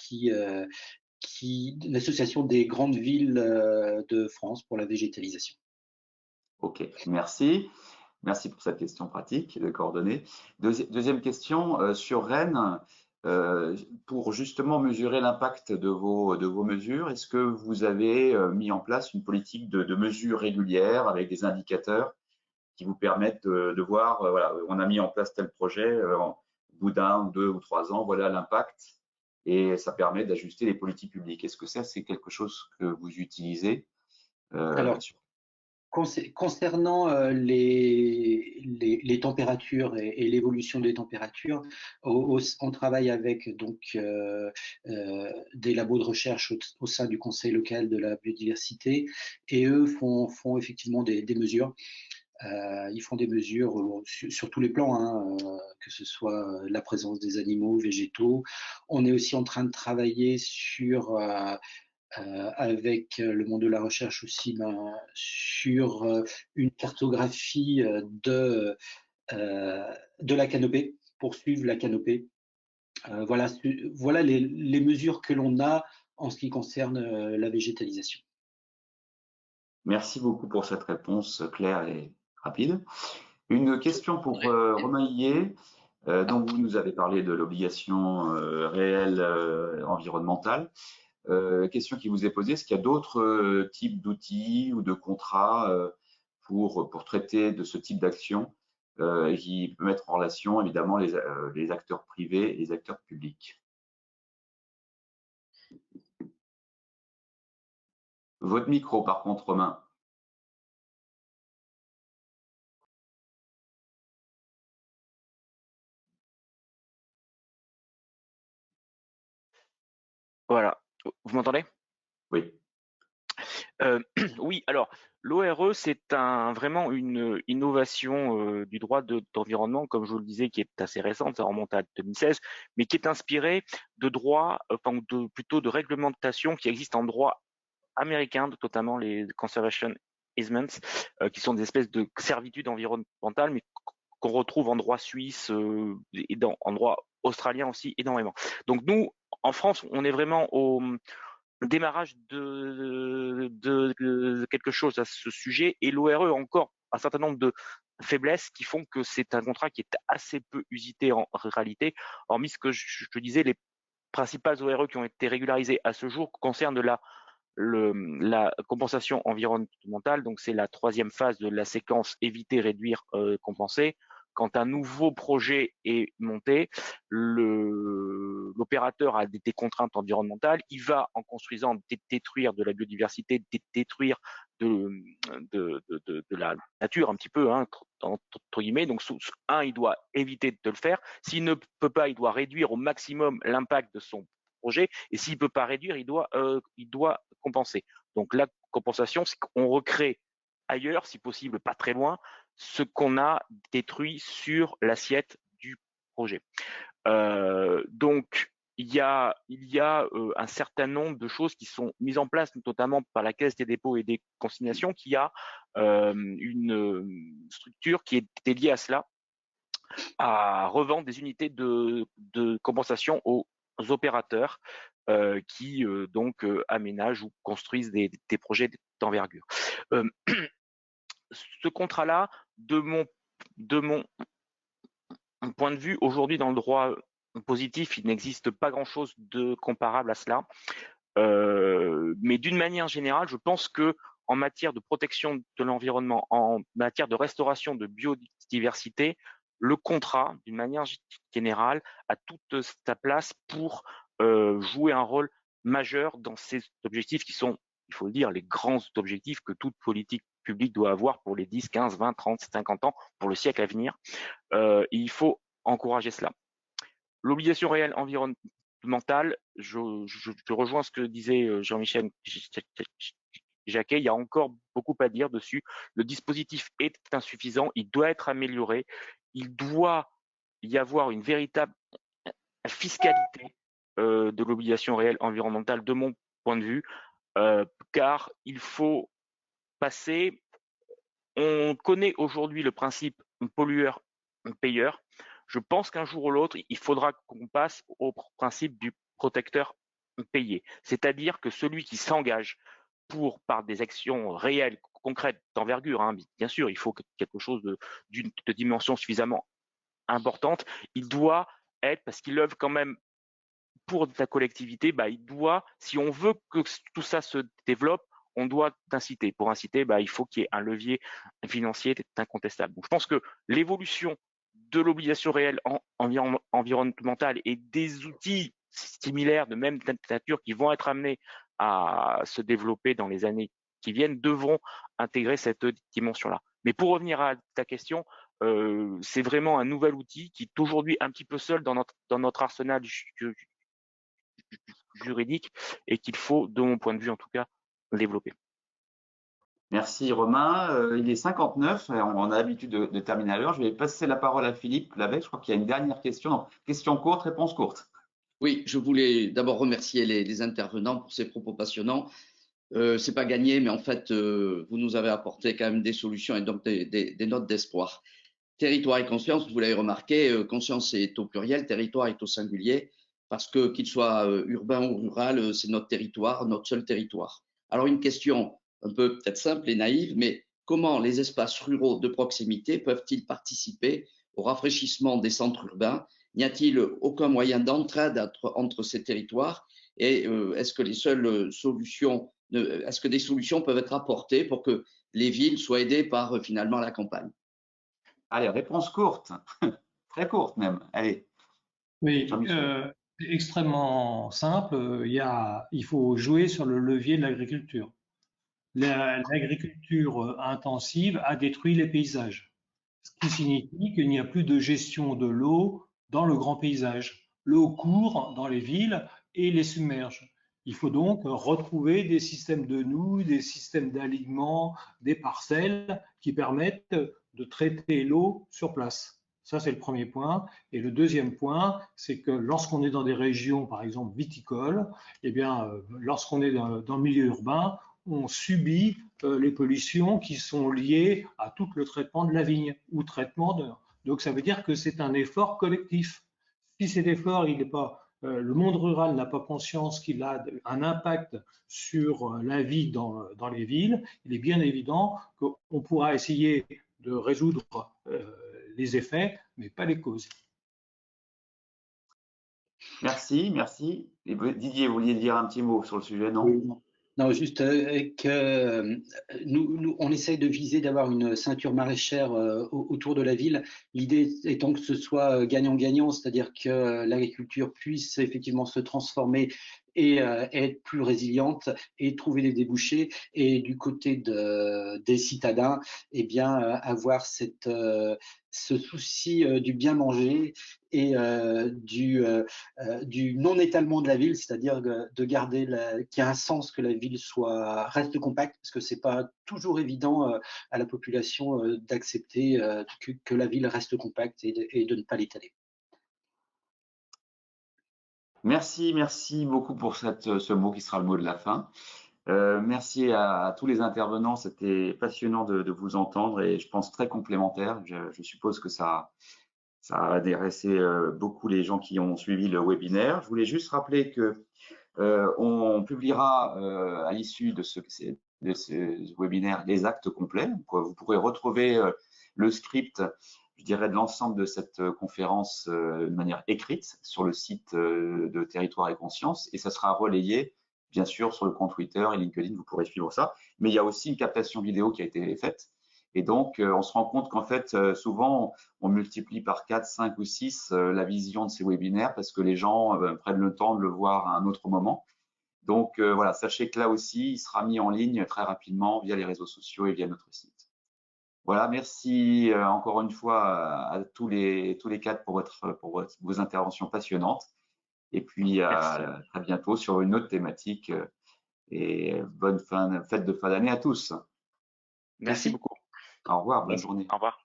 Speaker 6: l'association des grandes villes de France pour la végétalisation.
Speaker 2: Ok, merci. Merci pour cette question pratique de coordonnées. Deuxième question, sur Rennes, pour justement mesurer l'impact de vos mesures, est-ce que vous avez mis en place une politique de mesures régulières avec des indicateurs qui vous permettent de voir, voilà, on a mis en place tel projet, au bout d'1, 2 ou 3 ans, voilà l'impact, et ça permet d'ajuster les politiques publiques. Est-ce que ça, c'est quelque chose que vous utilisez
Speaker 6: Alors, concernant les températures et l'évolution des températures, on travaille avec donc des labos de recherche au sein du Conseil local de la biodiversité, et eux font effectivement des mesures. Ils font des mesures sur tous les plans, hein, que ce soit la présence des animaux, végétaux. On est aussi en train de travailler avec le monde de la recherche aussi, sur une cartographie de la canopée, pour suivre la canopée. Voilà les mesures que l'on a en ce qui concerne la végétalisation.
Speaker 2: Merci beaucoup pour cette réponse claire et rapide. Une question pour Romain Hillier. Donc, vous nous avez parlé de l'obligation réelle environnementale. Question qui vous est posée, est-ce qu'il y a d'autres types d'outils ou de contrats pour traiter de ce type d'action qui peut mettre en relation évidemment les acteurs privés et les acteurs publics? Votre micro, par contre, Romain.
Speaker 5: Voilà. Vous m'entendez?
Speaker 2: Oui.
Speaker 5: Oui, alors l'ORE, c'est vraiment une innovation du droit d'environnement, comme je vous le disais, qui est assez récente, ça remonte à 2016, mais qui est inspirée de droits, enfin plutôt de réglementations qui existent en droit américain, notamment les conservation easements, qui sont des espèces de servitudes environnementales, mais qu'on retrouve en droit suisse et en droit australien aussi énormément. Donc nous, en France, on est vraiment au démarrage de quelque chose à ce sujet, et l'ORE a encore un certain nombre de faiblesses qui font que c'est un contrat qui est assez peu usité en réalité, hormis ce que je disais, les principales ORE qui ont été régularisées à ce jour concernent la compensation environnementale, donc c'est la troisième phase de la séquence éviter, réduire, compenser. Quand un nouveau projet est monté, l'opérateur a des contraintes environnementales, il va, en construisant, détruire de la biodiversité, détruire de la nature un petit peu, hein, entre guillemets. Donc, il doit éviter de le faire. S'il ne peut pas, il doit réduire au maximum l'impact de son projet, et s'il ne peut pas réduire, il doit compenser. Donc la compensation, c'est qu'on recrée ailleurs, si possible pas très loin, ce qu'on a détruit sur l'assiette du projet. Donc il y a un certain nombre de choses qui sont mises en place, notamment par la Caisse des dépôts et des consignations, qui a une structure qui est dédiée à cela, à revendre des unités de compensation aux opérateurs qui donc aménagent ou construisent des projets d'envergure. Ce contrat-là, de mon point de vue, aujourd'hui dans le droit positif, il n'existe pas grand-chose de comparable à cela. Mais d'une manière générale, je pense que en matière de protection de l'environnement, en matière de restauration de biodiversité, le contrat, d'une manière générale, a toute sa place pour jouer un rôle majeur dans ces objectifs qui sont, il faut le dire, les grands objectifs que toute politique publique doit avoir pour les 10, 15, 20, 30, 50 ans, pour le siècle à venir. Il faut encourager cela. L'obligation réelle environnementale, je rejoins ce que disait Jean-Michel Jacquet, il y a encore beaucoup à dire dessus. Le dispositif est insuffisant, il doit être amélioré, il doit y avoir une véritable fiscalité de l'obligation réelle environnementale, de mon point de vue, car il faut passer. On connaît aujourd'hui le principe pollueur-payeur. Je pense qu'un jour ou l'autre, il faudra qu'on passe au principe du protecteur payé. C'est-à-dire que celui qui s'engage par des actions réelles, concrètes, d'envergure, hein, bien sûr, il faut quelque chose d'une dimension suffisamment importante, il doit être, parce qu'il œuvre quand même pour la collectivité, il doit, si on veut que tout ça se développe, on doit inciter. Pour inciter, il faut qu'il y ait un levier financier incontestable. Donc, je pense que l'évolution de l'obligation réelle environnementale et des outils similaires de même nature qui vont être amenés à se développer dans les années qui viennent devront intégrer cette dimension-là. Mais pour revenir à ta question, c'est vraiment un nouvel outil qui est aujourd'hui un petit peu seul dans notre arsenal juridique et qu'il faut, de mon point de vue en tout cas, développer.
Speaker 2: Merci Romain. Il est 59, on a l'habitude de terminer à l'heure. Je vais passer la parole à Philippe Lavec. Je crois qu'il y a une dernière question. Donc, question courte, réponse courte.
Speaker 1: Oui, je voulais d'abord remercier les intervenants pour ces propos passionnants. C'est pas gagné, mais en fait, vous nous avez apporté quand même des solutions et donc des notes d'espoir. Territoire et conscience, vous l'avez remarqué, conscience est au pluriel, territoire est au singulier, parce que qu'il soit urbain ou rural, c'est notre territoire, notre seul territoire. Alors une question un peu peut-être simple et naïve, mais comment les espaces ruraux de proximité peuvent-ils participer au rafraîchissement des centres urbains? N'y a-t-il aucun moyen d'entraide entre ces territoires? Et est-ce que est-ce que des solutions peuvent être apportées pour que les villes soient aidées par finalement la campagne?
Speaker 2: Allez, réponse courte, très courte même. Allez.
Speaker 3: Oui, extrêmement simple. Il faut jouer sur le levier de l'agriculture. L'agriculture intensive a détruit les paysages, ce qui signifie qu'il n'y a plus de gestion de l'eau dans le grand paysage. L'eau court dans les villes et les submerge. Il faut donc retrouver des systèmes de nouilles, des systèmes d'alignement, des parcelles qui permettent de traiter l'eau sur place. Ça, c'est le premier point. Et le deuxième point, c'est que lorsqu'on est dans des régions, par exemple viticoles, eh bien, lorsqu'on est dans le milieu urbain, on subit les pollutions qui sont liées à tout le traitement de la vigne ou traitement de. Donc, ça veut dire que c'est un effort collectif. Si cet effort, il n'est pas, le monde rural n'a pas conscience qu'il a un impact sur la vie dans les villes, il est bien évident qu'on pourra essayer de résoudre les effets, mais pas les causes.
Speaker 2: Merci, merci. Et Didier, vous vouliez dire un petit mot sur le sujet, non?
Speaker 6: Oui. Non, juste que nous, on essaye de viser d'avoir une ceinture maraîchère autour de la ville. L'idée étant que ce soit gagnant-gagnant, c'est-à-dire que l'agriculture puisse effectivement se transformer et être plus résiliente et trouver des débouchés. Et du côté des citadins, eh bien, avoir ce souci du bien manger et du non-étalement de la ville, c'est-à-dire de garder qu'il y a un sens que la ville reste compacte, parce que c'est pas toujours évident à la population d'accepter que la ville reste compacte et de ne pas l'étaler.
Speaker 2: Merci, merci beaucoup pour ce mot qui sera le mot de la fin. Merci à tous les intervenants, c'était passionnant de vous entendre et je pense très complémentaire. Je suppose que ça a intéressé beaucoup les gens qui ont suivi le webinaire. Je voulais juste rappeler que on publiera à l'issue de ce webinaire les actes complets. Vous pourrez retrouver le script, je dirais, de l'ensemble de cette conférence de manière écrite sur le site de Territoire et Conscience et ça sera relayé bien sûr sur le compte Twitter et LinkedIn, vous pourrez suivre ça. Mais il y a aussi une captation vidéo qui a été faite. Et donc, on se rend compte qu'en fait, souvent, on multiplie par 4, 5 ou 6 la vision de ces webinaires parce que les gens prennent le temps de le voir à un autre moment. Donc, voilà, sachez que là aussi, il sera mis en ligne très rapidement via les réseaux sociaux et via notre site. Voilà, merci encore une fois à tous les 4 pour vos interventions passionnantes. Et puis, à très bientôt sur une autre thématique. Et bonne fête de fin d'année à tous.
Speaker 5: Merci beaucoup.
Speaker 2: Au revoir, bonne journée.
Speaker 5: Au revoir.